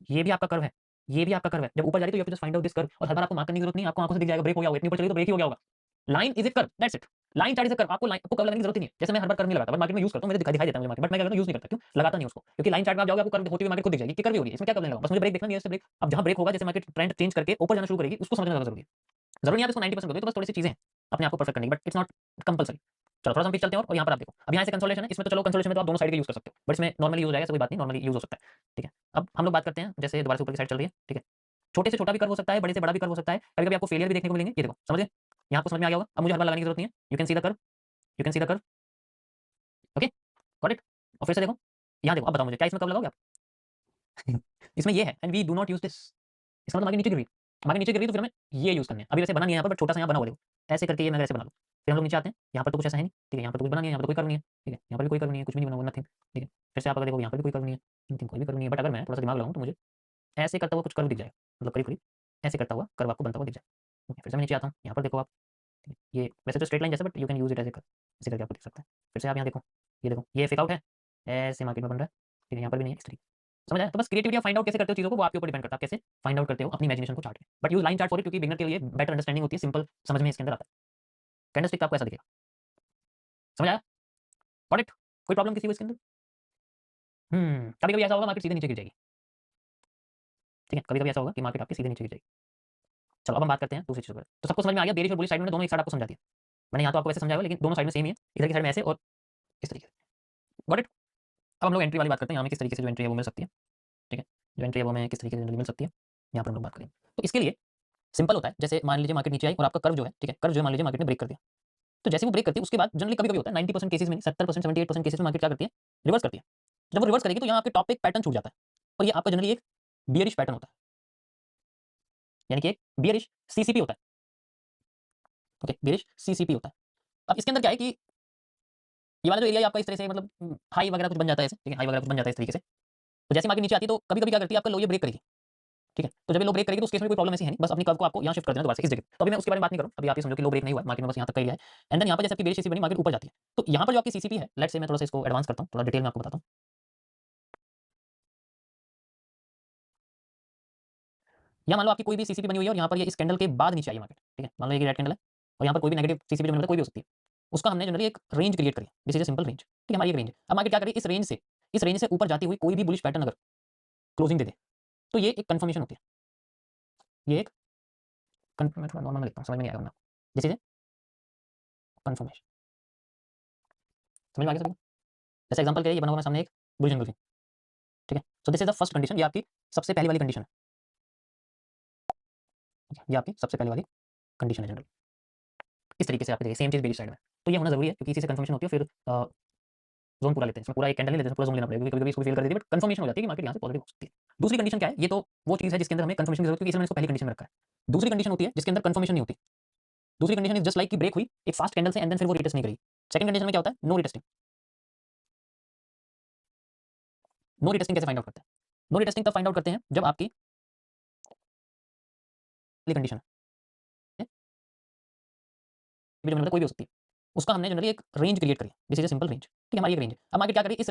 ये भी आपका कर्व है, ये भी आपका कर्व है। जब ऊपर जा रही है तो you have to just find out this curve, और हर बार आपको मार्क करने की जरूरत नहीं है, आपको आंखों से दिख जाएगा, ब्रेक हो गया होगा, इतनी ऊपर चली तो ब्रेक ही हो गया होगा। Line is a curve, that's it. Line chart is a curve, आपको लाइन, आपको कर्व लगाने की जरूरत ही नहीं है। जैसे मैं हर बार कर्व नहीं लगाता, बट मार्केट में यूज करता हूं, मुझे दिखाई देता है मुझे मार्केट, बट मैं क्या करता हूं, यूज नहीं करता। क्यों लगाता नहीं उसको? क्योंकि लाइन चार्ट में आप जाओगे, आपको कर्व होती हुई मार्केट खुद दिख जाएगी कि कर्व हो रही है, इसमें क्या कर्व लगा, बस मुझे ब्रेक देखना नहीं है, इससे ब्रेक। अब जहां ब्रेक होगा, जैसे मार्केट ट्रेंड चेंज करके ऊपर जाना शुरू करेगी, उसको समझना ज्यादा जरूरी है। जरूरी नहीं है इसको 90% कर दो, तो बस थोड़ी सी चीजें हैं अपने आप को परफेक्ट करने की, बट इट्स नॉट कंपल्सरी। चलो थोड़ा सा हम पीछे चलते हैं, और यहाँ पर आप देखो, अब यहाँ से कंसोलेशन है, इसमें तो चलो कंसोलेशन में तो आप दोनों साइड के यूज कर सकते हो, बट इसमें नॉर्मली यूज हो जाएगा, ऐसा कोई बात नहीं, नॉर्मली यूज हो सकता है, ठीक है। अब हम लोग बात करते हैं, जैसे दोबारा से ऊपर की साइड चल रही है, ठीक है, छोटे से छोटा भी कर्व हो सकता है, बड़े से बड़ा भी कर्व हो सकता है, कभी कभी आपको फेलियर भी देखने को मिलेंगे। ये देखो, समझे, यहाँ आपको समझ में आ गया होगा, अब मुझे हर बार लगाने की जरूरत नहीं है, you can see the curve, you can see the curve. Okay, got it. और फिर से देखो, यहाँ देखो, अब बताओ मुझे क्या इसमें कर्व लगाओगे आप? इसमें ये है, and we do not use this. इसका मतलब आगे नीचे गिर रही है, आगे नीचे गिर रही है, तो फिर हमें ये यूज करने हैं। अभी वैसे बना नहीं है यहाँ पर, बट छोटा सा यहाँ बना हुआ देखो, ऐसे करके ये मैं ऐसे बना लूँ, फिर हम लोग नीचे आते हैं, यहाँ पर तो कुछ ऐसा है नहीं, ठीक है, यहाँ पर तो कुछ बना नहीं है, यहाँ पर तो कोई कर्व नहीं है, ठीक है, यहाँ पर भी कोई कर्व नहीं है, कुछ भी नहीं बना हुआ, नथिंग, ठीक है। फिर से आप अगर देखो, यहाँ पर भी कोई कर्व नहीं है, नथिंग, कोई भी कर्व नहीं है, बट अगर मैं थोड़ा सा दिमाग लगाऊं तो मुझे ऐसे करता हुआ कुछ कर्व दिख जाएगा, मतलब करीब करीब ऐसे करता हुआ कर्व आपको बनता हुआ दिख जाएगा। ओके, फिर से मैं नीचे आता हूँ, यहाँ पर देखो आप, ठीक है, ये वैसे तो स्ट्रेट लाइन जैसा, but you can use it as a curve, ऐसे करके आपको दिख सकता है। फिर से आप यहाँ देखो, ये देखो, ये फेक आउट है, ऐसे मार्केट में बन रहा है, ठीक है, यहाँ पर भी नहीं है, इस तरीके। समझ आया? तो बस क्रिएटिविटी आप फाइंड आउट कैसे करते हो चीज़ों को, वो आपके ऊपर डिपेंड करता है, आप कैसे फाइंड आउट करते हो अपनी इमेजिनेशन को चार्ट में। But use line chart for it, क्योंकि बिगनर के लिए बेटर अंडरस्टैंडिंग होती है, सिंपल समझ में इसके अंदर आता है। कैंडलस्टिक आपको ऐसा दिखेगा, समझ आया? Got it? कोई प्रॉब्लम किसी को इसके अंदर? कभी कभी ऐसा होगा मार्केट सीधे नीचे गिर जाएगी, ठीक है, कभी कभी ऐसा होगा कि मार्केट आपके सीधे नीचे गिर जाएगी। चलो अब हम बात करते हैं दूसरी चीज़ पर। तो सबको समझ में आ गया, बेरिश और बुलिश साइड में दोनों एक साइड आपको समझा दिया। मैंने यहाँ तो आपको वैसे समझाया, लेकिन दोनों साइड में सेम ही है, इधर की साइड में ऐसे और इस तरीके से। Got it? अब हम लोग एंट्री वाली बात करते हैं, यहाँ में किस तरीके से जो एंट्री है वो मिल सकती है, ठीक है, जो एंट्री है वो हमें किस तरीके से मिल सकती है, यहाँ पर हम लोग बात करेंगे। तो इसके लिए सिंपल होता है, जैसे मान लीजिए मार्केट नीचे आई और आपका कर्व जो है, ठीक है, कर्व जो है मान लीजिए मार्केट ने ब्रेक कर दिया, तो जैसे वो ब्रेक करती है उसके बाद जनरली कभी कभी होता है 90% केसेस में, 70% 78% केसेस में मार्केट क्या करती है, रिवर्स करती है। जब वो रिवर्स करेगी तो यहाँ आपके टॉप पे एक पैटर्न छूट जाता है, और ये आपका जनरली एक बियरिश पैटर्न होता है, यानी कि एक बियरिश सीसीपी होता है। ओके, बियरिश सीसीपी होता है। अब इसके अंदर क्या है कि ये वाला जो एरिया आपका इस तरह से मतलब हाई वगैरह कुछ बन जाता है ऐसे, ठीक है, हाई वगैरह कुछ बन जाता है इस तरीके से। तो जैसे मार्केट नीचे आती है तो कभी कभी क्या करती है, आपका लो ये ब्रेक करेगी, ठीक है। तो जब ये लो ब्रेक करेगी तो उस केस में कोई प्रॉब्लम ऐसी है नहीं, बस अपनी कर्व को आपको यहाँ शिफ्ट कर देना दोबारा से इस जगह। तो अभी मैं उसके बारे में बात नहीं करूँ, अभी आप ये समझो कि लो ब्रेक नहीं हुआ, मार्केट में बस यहाँ तक का एरिया है। एंड देन यहाँ पर जैसे आपकी बेरिश सीसी बनी, मार्केट ऊपर जाती है, तो यहाँ पर जो आपकी सीसीपी है, लेट्स से मैं थोड़ा सा इसको एडवांस करता हूँ, थोड़ा डिटेल में आपको बताता हूँ। यहाँ मान लो आपकी कोई भी सीसीपी बनी हुई है, और यहाँ पर ये इस कैंडल के बाद नीचे आई है मार्केट, ठीक है, मान लो ये रेड कैंडल है, और यहाँ पर कोई भी नेगेटिव सीसीपी जो बनी है, कोई भी हो सकती है, उसका हमने जनरली एक रेंज क्रिएट करी, this is a simple range, ठीक है, हमारी एक रेंज है। अब मार्केट क्या करे, इस रेंज से ऊपर जाती हुई कोई भी बुलिश पैटर्न अगर क्लोजिंग दे दे तो ये एक कंफर्मेशन होती है, ये एक मैं थोड़ा नॉर्मल लिखता हूँ, समझ में नहीं आएगा वरना, दिस इज ए कंफर्मेशन। समझ में आ गया सभी को? जैसे एग्जांपल के लिए ये बना हुआ है सामने एक बुलिश एंगल, ठीक है, so this is the first condition, ये आपकी सबसे पहली वाली कंडीशन है, ये आपकी सबसे पहली वाली कंडीशन है जनरल। इस तरीके से आप देखिए सेम चीज बेरी साइड में, तो ये होना जरूरी है क्योंकि इसी से कंफर्मेशन होती है। फिर जोन पूरा लेते हैं, इसमें पूरा एक कैंडल नहीं लेते हैं, पूरा जोन लेना पड़ेगा क्योंकि कभी-कभी इसको फेल कर देती है, बट कंफर्मेशन हो जाती है कि मार्केट यहाँ से पॉजिटिव हो सकती है। दूसरी कंडीशन क्या है, ये तो वो चीज़ है जिसके अंदर हमें कंफर्मेशन की जरूरत है, क्योंकि इसलिए मैंने इसको पहली कंडीशन में रखा है। दूसरी कंडीशन होती है जिसके अंदर कंफर्मेशन नहीं होती। दूसरी कंडीशन इज जस्ट लाइक कि ब्रेक हुई एक फास्ट कैंडल से एंड देन फिर वो रिटेस्ट नहीं करी। सेकंड कंडीशन में क्या होता है, नो रिटेस्टिंग। नो रिटेस्टिंग कैसे फाइंड आउट करते हैं, नो रिटेस्टिंग तब फाइंड आउट करते हैं जब आपकी कंडीशन है, मतलब कोई भी हो सकती है, उसका हमने जनरली एक रेंज क्रिएट करी, this is a simple range, ठीक है, हमारी एक रेंज है। अब मार्केट क्या करे, इस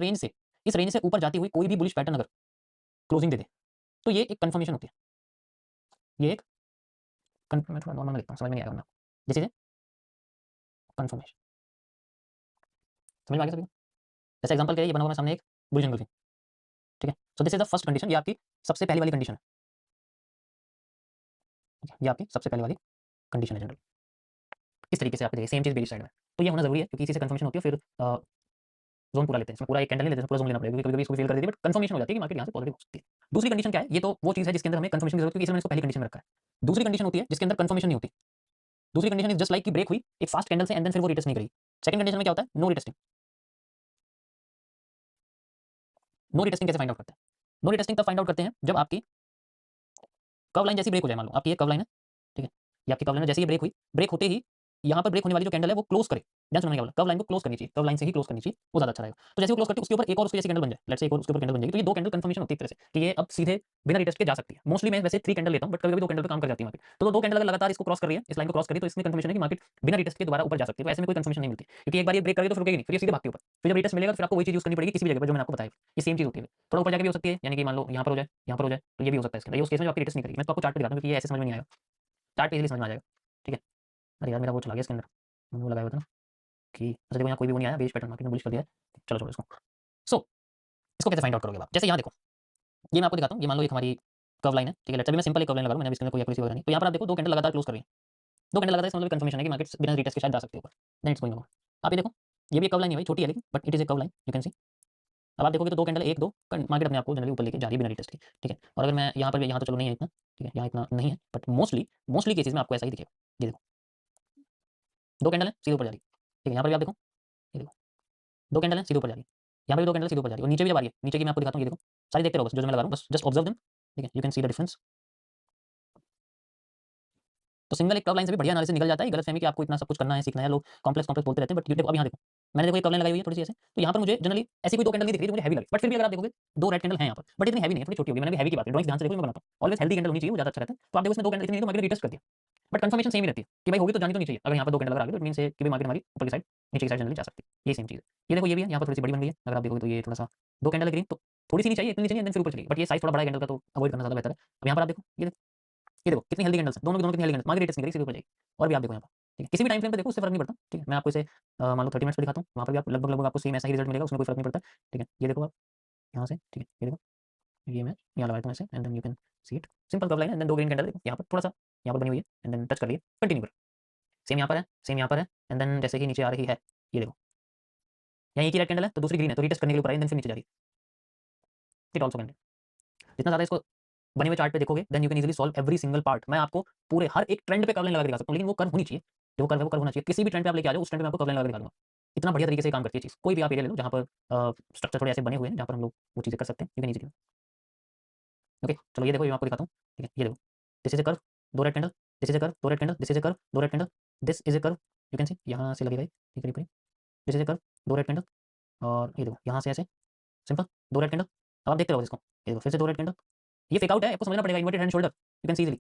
रेंज से ऊपर जाती हुई कोई भी बुलिश पैटर्न अगर क्लोजिंग दे दे तो ये एक कंफर्मेशन होती है, ये एक मैं थोड़ा नॉर्मल लिखता हूँ, समझ में नहीं आएगा वरना, दिस इज ए कंफर्मेशन। समझ में आ गया सभी को? जैसे एग्जांपल के लिए ये बना हुआ है सामने एक बुलिश एंगल, ठीक है, so this is the first condition, ये आपकी सबसे पहली वाली कंडीशन है, ये आपकी सबसे पहली वाली कंडीशन है जनरल। इस तरीके से आप देखिए सेम चीज बेरी साइड में, तो ये होना जरूरी है क्योंकि इसी से कंफर्मेशन होती है। फिर जोन पूरा लेते हैं, इसमें पूरा एक कैंडल नहीं लेते हैं, पूरा जोन लेना पड़ेगा क्योंकि कभी-कभी इसको फेल कर देती है, बट कंफर्मेशन हो जाती है कि मार्केट यहाँ से पॉजिटिव हो सकती है। दूसरी कंडीशन क्या है, ये तो वो चीज़ है जिसके अंदर हमें कंफर्मेशन की जरूरत है क्योंकि इसलिए मैंने इसको पहली कंडीशन में रखा है। दूसरी कंडीशन होती है जिसके अंदर कंफर्मेशन नहीं होती। दूसरी कंडीशन इज जस्ट लाइक कि ब्रेक हुई एक फास्ट कैंडल से एंड देन फिर वो रिटेस्ट नहीं करी। सेकंड कंडीशन में क्या होता है, नो रिटेस्टिंग। नो रिटेस्टिंग कैसे फाइंड आउट करते हैं, नो रिटेस्टिंग तब फाइंड आउट करते हैं जब आपकी कर्व लाइन जैसी ब्रेक हो जाए, मान लो आपकी ये कर्व लाइन है, ठीक है, ये आपकी कर्व लाइन है, जैसे ये ब्रेक हुई, ब्रेक होते ही यहाँ पर ब्रेक होने वाली जो कैंडल है वो क्लोज करे, ध्यान सुनना क्या बोला, कर्व लाइन को क्लोज करनी चाहिए, कर्व लाइन से ही क्लोज करनी चाहिए, वो ज्यादा अच्छा रहेगा। तो जैसे वो क्लोज करती है उसके ऊपर एक और उसकी जैसी कैंडल बन जाए, लेट्स से एक और उसके ऊपर कैंडल बन जाएगी, तो ये दो कैंडल कंफर्मेशन होती है एक तरह से कि ये अब सीधे बिना रिटेस्ट के जा सकती है। मोस्टली मैं वैसे 3 कैंडल लेता हूं, बट कभी-कभी 2 कैंडल पे काम कर जाती है मार्केट, तो दो कैंडल अगर लगातार इसको क्रॉस कर रही है, इस लाइन को क्रॉस कर रही है, तो इसमें कंफर्मेशन है कि मार्केट बिना रिटेस्ट के दोबारा ऊपर जा सकती है। तो ऐसे में कोई कंफर्मेशन नहीं मिलती क्योंकि एक बार ये ब्रेक करेगी तो फिर रुकेगी नहीं, फिर ये सीधे भागती है ऊपर, फिर जब रिटेस्ट मिलेगा तो फिर आपको वही चीज यूज करनी पड़ेगी किसी भी जगह पर जो मैंने आपको बताया। ये सेम चीज होती है, थोड़ा ऊपर जाके भी हो सकती है, यानी कि मान लो यहाँ पर हो जाए, यहाँ पर हो जाए, तो ये भी हो सकता है इसके अंदर। ये उस केस में जो आपकी रिटेस्ट नहीं करेगी, मैं तो आपको चार्ट पे दिखाता हूं क्योंकि ये ऐसे समझ में नहीं आएगा, चार्ट पे इजीली समझ में आ जाएगा, ठीक है। अरे यार मेरा वो चला गया इसके अंदर, मैंने वो लगाया हुआ था ना कि अच्छा देखो यहाँ कोई भी वो नहीं आया, बेस पैटर्न मार्केट ने बुलिश कर दिया है, चलो छोड़ो इसको। सो इसको कैसे फाइंड आउट करोगे आप, जैसे यहाँ देखो, ये मैं आपको दिखाता हूँ, ये मान लो एक हमारी कर्व लाइन है, ठीक है, लेट्स से मैं सिंपल एक कर्व लाइन लगा लूं, मैंने इसके अंदर कोई एक्यूरेसी वगैरह नहीं, तो यहाँ पर आप देखो दो कैंडल लगातार क्लोज कर रही है, दो कैंडल लगातार, इसका मतलब कंफर्मेशन है कि मार्केट बिना रिटेस्ट के शायद जा सकती है ऊपर, देन इट्स गोइंग अप। आप ये देखो, ये भी एक कर्व लाइन है भाई, छोटी है लेकिन but it is a curve line, you can सी। अब आप देखोगे तो दो कैंडल एक दो मार्केट अपने आप को जनरली ऊपर लेके जा रही है बिना रिटेस्ट के, ठीक है। और अगर मैं यहाँ पर भी, यहाँ तो चलो नहीं है इतना, ठीक है, यहाँ इतना नहीं है, बट मोस्टली मोस्टली केसेस में आपको ऐसा ही दिखेगा। ये देखो दो कैंडल है सीधे ऊपर जा रही है, ठीक है, यहाँ पर भी आप देखो, ये देखो दो कैंडल है सीधे ऊपर जा रही है, यहाँ पर भी दो कैंडल सीधे ऊपर जा रही है, और नीचे भी जब आ रही है, नीचे की मैं आपको दिखाता हूँ, ये देखो सारी देखते रहो बस, जो मैं लगा रहा हूँ बस जस्ट ऑब्जर्व देम, ठीक है, you can see the difference. तो सिंगल एक कर्व लाइन से भी बढ़िया एनालिसिस निकल जाता है। गलतफहमी कि आपको इतना सब कुछ करना है, सीखना है, लोग कॉम्प्लेक्स कॉम्प्लेक्स बोलते रहते हैं, बट ये देखो अब यहाँ देखो, मैंने देखो एक कर्व लाइन लगाई हुई है थोड़ी सी ऐसे, तो यहाँ पर मुझे जनरली ऐसी कोई दो कैंडल नहीं दिख रही जो मुझे हैवी लगे, बट फिर भी अगर आप देखोगे दो रेड कैंडल हैं यहाँ पर, बट इतनी हैवी नहीं है, थोड़ी छोटी होगी, मैंने भी हैवी की बात की, ड्राइंग्स ध्यान से देखो, मैं बनाता हूँ ऑलवेज हेल्दी कैंडल होनी चाहिए, वो ज्यादा अच्छा रहता है। तो आप देखो इसमें दो कैंडल इतनी, तो मार्केट ने रिटेस्ट कर दिया, बट कंफर्मेशन सेम ही रहती है कि भाई होगी तो जानी तो नहीं चाहिए। अगर यहाँ पर दो कैंडल आ गई तो इट मीन से कि भाई मार्केट हमारी ऊपर की साइड, नीचे की साइड जनरली जा सकती है, ये सेम चीज है। ये देखो ये भी है, यहाँ पर थोड़ी सी बड़ी बन गई है, अगर आप देखोगे तो ये थोड़ा सा दो कैंडल लग रही है, तो थोड़ी सी नहीं चाहिए, इतनी नहीं चाहिए, देन फिर ऊपर चलेगी, बट ये साइज थोड़ा बड़ा है कैंडल का, तो अवॉइड करना ज्यादा बेहतर है। अब यहाँ पर आप देखो, ये देखो कितनी हेल्दी कैंडल्स हैं, दोनों की दोनों कितनी हेल्दी कैंडल्स, मार्केट रिटेस्ट नहीं करेगी, सीधे ऊपर जाएगी। और भी आप देखो यहाँ पर, ठीक है, किसी भी टाइम फ्रेम पे देखो उससे फर्क नहीं पड़ता, ठीक है। मैं आपको इसे मान लो 30 मिनट्स पे दिखाता हूँ, वहाँ पर भी आप लगभग लगभग आपको सेम ऐसा ही रिजल्ट मिलेगा, उसमें कोई फर्क नहीं पड़ता, ठीक है। ये देखो आप यहाँ से, ठीक है, ये देखो, ये मैं यहाँ लगाता हूँ ऐसे, and then you can see it, simple curve line है, एंड देन दो ग्रीन कैंडल देखो यहाँ पर थोड़ा सा यहाँ पर बनी हुई है, एंड देन टच कर रही है, कंटिन्यू करो, सेम यहाँ पर है, सेम यहाँ पर है, एंड देन जैसे ही नीचे आ रही है, ये देखो यहाँ एक ही रेड कैंडल है तो दूसरी ग्रीन है, तो रीटेस्ट करने के लिए ऊपर आई, देन फिर नीचे जा रही है, इट ऑल्सो कैन। जितना ज़्यादा इसको बने हुए चार्ट पे देखोगे, then you can easily solve every single part. मैं आपको पूरे हर एक ट्रेंड पे कर्व लाइन लगा के दिखा सकता हूँ, लेकिन वो कर्व होनी चाहिए, जो कर्व है वो कर्व होना चाहिए। किसी भी ट्रेंड पे आप लेके आ जाओ, उस ट्रेंड पे मैं आपको कर्व लाइन लगा के दिखा दूंगा। इतना बढ़िया तरीके से काम करती है चीज़। कोई भी आप एरिया ले लो जहाँ पर स्ट्रक्चर थोड़े ऐसे बने हुए हैं जहाँ पर हम लोग वो चीज़ें कर सकते हैं, यू कैन इजीली। ओके चलो ये देखो, ये मैं आपको दिखाता हूँ, ठीक है, ये देखो दिस इज ए कर्व, दो red candle, this is a curve, दो red candle, this is a curve, दो red candle, this is a curve, you can see यहाँ से लगेगा ये, ठीक है, दिस इज ए कर्व, दो रेड कैंडल, और ये देखो यहाँ से ऐसे सिंपल दो रेड कैंडल। अब आप देखते रहो इसको, ये देखो फिर से दो रेड कैंडल, ये फेक आउट है, आपको समझना पड़ेगा, inverted hand shoulder, you can C easily,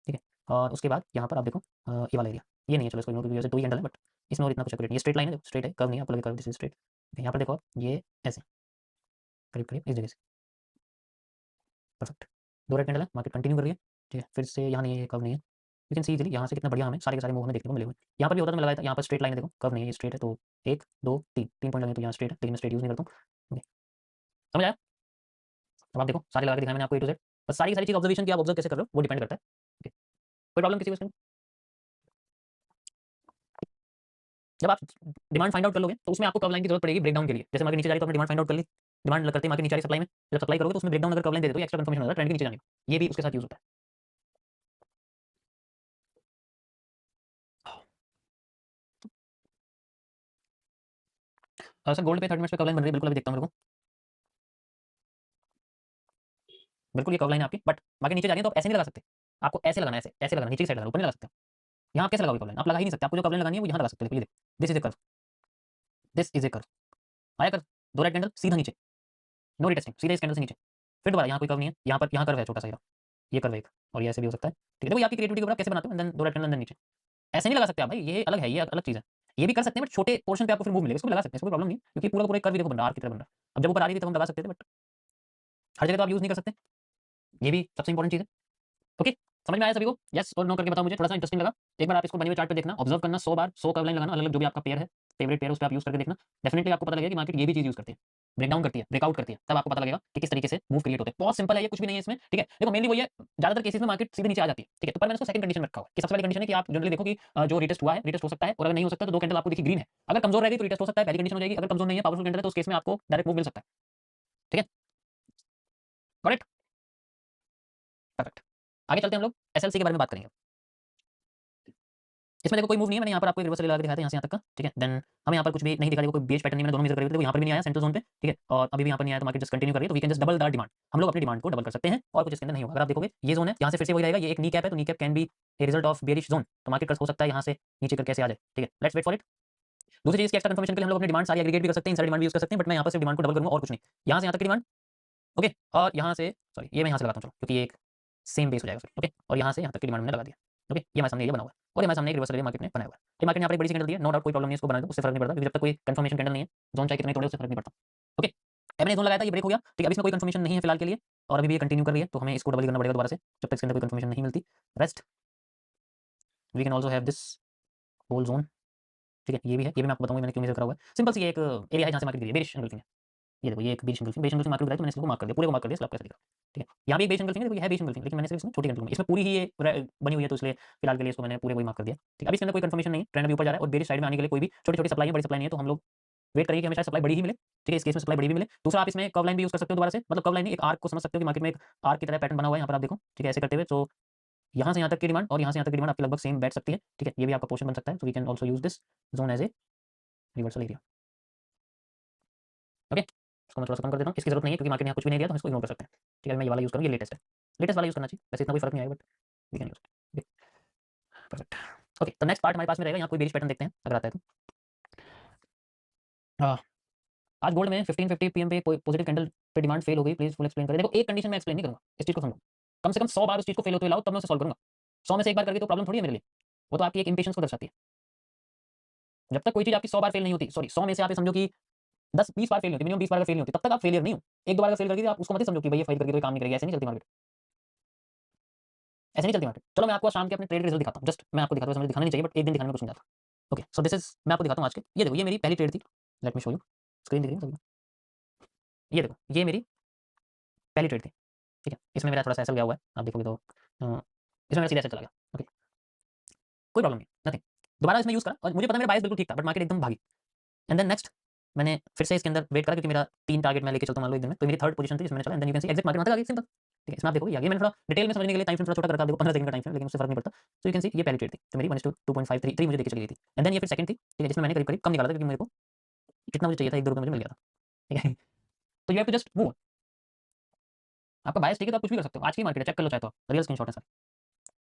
ठीक है। और उसके बाद यहाँ पर आप देखो ये वाला एरिया, ये नहीं है, चलो इसको इग्नोर कर दो, वैसे दो ही हैंडल है, बट इसमें और इतना कुछ एक्यूरेट नहीं है, स्ट्रेट लाइन है, स्ट्रेट है, कर्व नहीं है, आपको लगे कर्व, दिस इज स्ट्रेट। यहाँ पर देखो आप ये ऐसे करीब करीब इस जगह से, परफेक्ट, दो रेड कैंडल है, मार्केट कंटिन्यू कर रही है, ठीक है, फिर से यहाँ नहीं है, ये कर्व नहीं है, यू कैन सी इजीली यहाँ से कितना बढ़िया हमें सारे के सारे मूव हमें देखने को मिले हुए हैं। यहाँ पर भी होता तो मैं लगाया था, यहाँ पर स्ट्रेट लाइन है, देखो कर्व नहीं है, ये स्ट्रेट है, तो 1 2 3 3 पॉइंट लगे तो यहाँ स्ट्रेट है, लेकिन मैं स्ट्रेट यूज़ नहीं करता हूँ। ओके, समझ आया? अब आप देखो सारे लगा के दिखाया मैंने आपको ए टू जेड, बस सारी की सारी चीज़ ऑब्जर्वेशन की आप ऑब्जर्व कैसे कर रहे हो वो डिपेंड करता है। ओके, कोई प्रॉब्लम किसी को इसमें? जब आप डिमांड फाइंड आउट कर लोगे तो उसमें आपको कर्व लाइन की जरूरत पड़ेगी ब्रेकडाउन के लिए। जैसे मार्केट नीचे जा रही है तो आपने डिमांड फाइंड आउट कर ली, डिमांड करते ही मार्केट नीचे आ रही सप्लाई में, जब सप्लाई करोगे तो उसमें ब्रेकडाउन अगर कर्व लाइन दे दे तो एक्स्ट्रा कंफर्मेशन होता है ट्रेंड के नीचे जाने का, ये भी उसके साथ यूज होता है। सर गोल्ड पे 30 मिनट्स पे कर्व लाइन बन रही है, बिल्कुल अभी देखता हूँ मेरे को, बिल्कुल ये कर्व लाइन है आपकी, बट मार्केट नीचे जा रही है तो आप ऐसे नहीं लगा सकते, आपको ऐसे लगाना है, ऐसे ऐसे लगाना, नीचे की साइड लगाना, ऊपर नहीं लगा सकते। यहाँ आप कैसे लगाओगे कर्व लाइन? आप लगा ही नहीं सकते, आपको जो कर्व लाइन लगानी है वो यहाँ लगा सकते हो। देखो this is a curve, this is a curve, आया कर्व, दो राइट कैंडल सीधा नीचे, नो रिटेस्टिंग, सीधे इस कैंडल से नीचे, फिर दोबारा यहाँ कोई कर्व नहीं है, यहाँ पर यहाँ कर्व है छोटा सा, ये कर्व एक, और ये ऐसे भी हो सकता है। ठीक है, देखो ये आपकी क्रिएटिविटी के ऊपर आप कैसे बनाते हो, देन दो राइट कैंडल देन नीचे, ऐसे नहीं लगा सकते आप भाई, ये अलग है, ये अलग चीज़ है। ये भी कर सकते हैं बट छोटे पोर्शन पे आपको फिर मूव मिलेगा, इसको भी लगा सकते हैं, इसको कोई प्रॉब्लम नहीं, क्योंकि पूरा का पूरा एक कर्व ही देखो बन रहा है, आर्क की तरह बन रहा है। अब जब ऊपर आ रही थी तब हम लगा सकते थे, बट हर जगह तो आप यूज़ नहीं कर सकते, ये भी सबसे इंपॉर्टेंट चीज़ है। ओके, समझ में आया सभी को? यस और नो करके बताओ मुझे, थोड़ा सा इंटरेस्टिंग लगा। एक बार आप इसको बने हुए चार्ट पे देखना, ऑब्जर्व करना 100 बार, 100 कर्व लाइन लगाना, अलग-अलग जो भी आपका पेयर है, फेवरेट पेयर है, उस पे आप यूज़ करके देखना। डेफिनिटली आपको पता लगेगा कि मार्केट ये भी चीज़ यूज़ करती है, ब्रेकडाउन करती है, ब्रेकआउट करती है, तब आपको पता लगेगा कि किस तरीके से मूव क्रिएट होते हैं। बहुत सिंपल है ये, कुछ भी नहीं है इसमें, ठीक है? देखो मेनली वही है, ज़्यादातर केसेस में मार्केट सीधे नीचे आ जाती है, ठीक है? तो पर मैंने उसको सेकंड कंडीशन में रखा हुआ है कि सबसे पहली कंडीशन है कि आप जनरली देखो कि जो रिटेस्ट हुआ है, रिटेस्ट हो सकता है, और अगर नहीं हो सकता तो दो कैंडल आपको दिखी ग्रीन है, अगर कमजोर रहेगी तो रिटेस्ट हो सकता है, पहली कंडीशन हो जाएगी। अगर कमजोर नहीं है, पावरफुल कैंडल है, तो उस केस में आपको डायरेक्ट मूव मिल सकता है। ठीक है, गॉट इट? परफेक्ट। आगे चलते हैं हम लोग एसएलसी के बारे में बात करेंगे। इसमें देखो कोई मूव नहीं है, मैंने यहाँ पर आपको एक रिवर्सल लगा के दिखाया था यहाँ से यहाँ तक का, ठीक है? देन हमें यहाँ पर कुछ भी नहीं दिखा, देखो कोई बेच पैटर्न नहीं, मैंने दोनों मेजर करे हुए थे, देखो यहाँ पर भी नहीं आया सेंट्रल जोन पे, ठीक है? और अभी भी यहाँ पर नहीं आया, तो मार्केट जस्ट कंटिन्यू कर रही है, तो we can just double the demand, हम लोग अपनी डिमांड को डबल कर सकते हैं और कुछ इसके अंदर नहीं होगा। अगर आप देखोगे ये जोन है, यहाँ से फिर से वही रहेगा, ये एक नी कैप है, तो knee cap can be a result of bearish zone, तो मार्केट हो सकता है यहाँ से नीचे करके ऐसे आ जाए, ठीक है? Let's wait for it. दूसरी चीज़ की एक्स्ट्रा कंफर्मेशन के लिए हम लोग अपनी डिमांड सारी एग्रीगेट भी कर सकते हैं, इनसाइड डिमांड भी यूज कर सकते हैं, बट मैं यहाँ पर सिर्फ डिमांड को डबल करूँगा और कुछ नहीं। यहाँ से यहाँ तक की डिमांड, ओके, और यहाँ से सॉरी ये मैं यहाँ से लगाता हूँ, चलो, क्योंकि ये एक सेम बेस हो जाएगा फिर, ओके, और यहाँ से यहाँ तक की डिमांड मैंने लगा दिया, ओके, ये हमारे सामने एरिया बना हुआ है, और ये हमारे सामने एक रिवर्सल एरिया मार्केट ने बनाया हुआ है। ये मार्केट ने यहाँ पर एक बड़ी सी कैंडल दी है, नो डाउट कोई प्रॉब्लम नहीं, इसको बना दो, उससे फर्क नहीं पड़ता, क्योंकि जब तक कोई कंफर्मेशन कैंडल नहीं है, जोन चाहे कितने तोड़े उससे फर्क नहीं पड़ता। ओके, मैंने जोन लगाया था, ये ब्रेक हो गया, ठीक है? अब इसमें कोई कंफर्मेशन नहीं है फिलहाल के लिए, और अभी भी ये कंटिन्यू कर रही है, तो हमें इसको डबल करना पड़ेगा दोबारा से, जब तक इसके अंदर कोई कंफर्मेशन नहीं मिलती। Rest we can also have this whole zone, ठीक है? ये भी है, ये भी मैं आपको बताऊंगा मैंने क्यों मेजर करा हुआ है। सिंपल सी एक एरिया है जहाँ से मार्केट गिरी है, बेरिश एंगल्फिंग है, ये देखो ये एक bearish engulfing, bearish engulfing market गिरा है, तो मैंने इसको मार्क कर दिया, पूरे को मार्क कर दिया, स्लैब कैसे दिख रहा है, ठीक है? यहाँ भी एक बेरिश एंगल्फिंग है, देखो ये है बेरिश एंगल्फिंग, लेकिन मैंने सिर्फ इसमें छोटी एंगल्फिंग, इसमें पूरी ही ये बनी हुई है, तो इसलिए फिलहाल के लिए इसको मैंने पूरे को ही मार्क कर दिया, ठीक है? अभी इसके अंदर कोई कंफर्मेशन नहीं है, ट्रेंड अभी ऊपर जा रहा है, और बेरिश साइड में आने के लिए कोई भी छोटी छोटी सप्लाई है, बड़ी सप्लाई नहीं है, तो हम लोग वेट करिए कि हमें शायद सप्लाई बड़ी ही मिले, ठीक है? इस केस में सप्लाई बड़ी भी मिले। दूसरा आप इसमें कर्व लाइन भी यूज कर सकते हो दोबारा से, मतलब कर्व लाइन नहीं, एक आर्क को समझ सकते हो कि मार्केट में एक आर्क की तरह पैटर्न बना हुआ है, यहाँ पर आप देखो, ठीक है? ऐसे करते हुए, तो यहाँ से यहाँ तक की डिमांड और यहाँ से यहाँ तक की डिमांड आपकी लगभग सेम बैठ सकती है, ठीक है? ये भी आपका पोर्शन बन सकता है, तो we can also use this zone as a reversal area. Okay, इसको मैं थोड़ा सा कम कर देता हूँ, इसकी जरूरत नहीं है क्योंकि मार्केट ने यहाँ कुछ भी नहीं दिया, तो हम इसको इग्नोर कर सकते हैं, ठीक है? मैं ये वाला यूज करूँ, ये लेटेस्ट है, लेटेस्ट वाला यूज करना चाहिए, वैसे इतना कोई फर्क नहीं आएगा, but we can use it. Perfect. Okay, तो नेक्स्ट पार्ट हमारे पास में रहेगा, यहाँ कोई बेरिश पैटर्न देखते हैं अगर आता है तो। हाँ, आज गोल्ड में 15:50 पीएम पे कोई पॉजिटिव कैंडल पे डिमांड फेल हो गई, प्लीज फुल एक्सप्लेन करें। देखो एक कंडीशन में एक्सप्लेन नहीं करूंगा, इस चीज को समझो, कम से कम 100 बार उस चीज को फेल होते हुए लाओ, तब मैं उसे सॉल्व करूंगा। 100 में से एक बार करके तो प्रॉब्लम थोड़ी है मेरे लिए, वो तो आपकी एक इंपेशेंस को दर्शाती है। जब तक कोई चीज आपकी 100 बार फेल नहीं होती, सॉरी 100 में से आप ये समझो कि 10-20 बार फेल नहीं होती, मिनिमम 20 बार अगर फेल नहीं होती, तब तक आप फेलियर नहीं हो। एक दो बार अगर फेल कर गई तो आप उसको मत समझो कि भाई ये फेल करके कोई काम नहीं करेगी, ऐसे नहीं चलती मार्केट, ऐसे नहीं चलती मार्केट। चलो मैं आपको शाम के अपने ट्रेड रिजल्ट दिखाता हूँ, जस्ट मैं आपको दिखाता हूँ, मुझे दिखाना नहीं चाहिए बट एक दिन दिखाने में कुछ नहीं आता। ओके, सो दिस इज, मैं आपको दिखाता हूँ आज के, ये देखो ये मेरी पहली ट्रेड थी, let me show you, screen दिख रही है सभी को? ये देखो ये मेरी पहली ट्रेड थी, ठीक है? इसमें मेरा थोड़ा-सा ऐसा गया हुआ है, आप देखोगे तो इसमें मेरा सीधा ऐसे चला गया, ओके, कोई प्रॉब्लम नहीं, नथिंग। दोबारा इसमें यूज़ करा और मुझे पता है मेरा बायस बिल्कुल ठीक था, बट मार्केट एकदम भागी, एंड देन नेक्स्ट मैंने फिर से इसके अंदर वेट करा, क्योंकि मेरा 3 टारगेट मैं लेके चलता हूँ मान लो एक दिन में, तो मेरी थर्ड पोजीशन थी जिसमें मैंने चला, and then you can see exit market वहाँ तक आ गई, सिंपल, ठीक है? इसमें आप देखोगे ये आ गई, मैंने थोड़ा डिटेल में समझने के लिए टाइम फ्रेम थोड़ा छोटा कर रखा, देखो 15 सेकंड का टाइम फ्रेम, लेकिन उससे फर्क नहीं पड़ता। सो यू कैन सी ये पहली ट्रेड थी, तो मेरी 1:2.53 मुझे देके चली गई थी, एंड देन ये फिर सेकंड थी, ठीक है? जिसमें मैंने करीब-करीब कम निकाला था, क्योंकि मेरे को जितना मुझे चाहिए था 1-2 रुपए मुझे मिल गया था, ठीक है? तो you have to just move on, आपका बायस ठीक है तो आप कुछ भी कर सकते हो, आज की मार्केट है, चेक कर लो चाहे तो आप, रियल स्क्रीनशॉट है सर।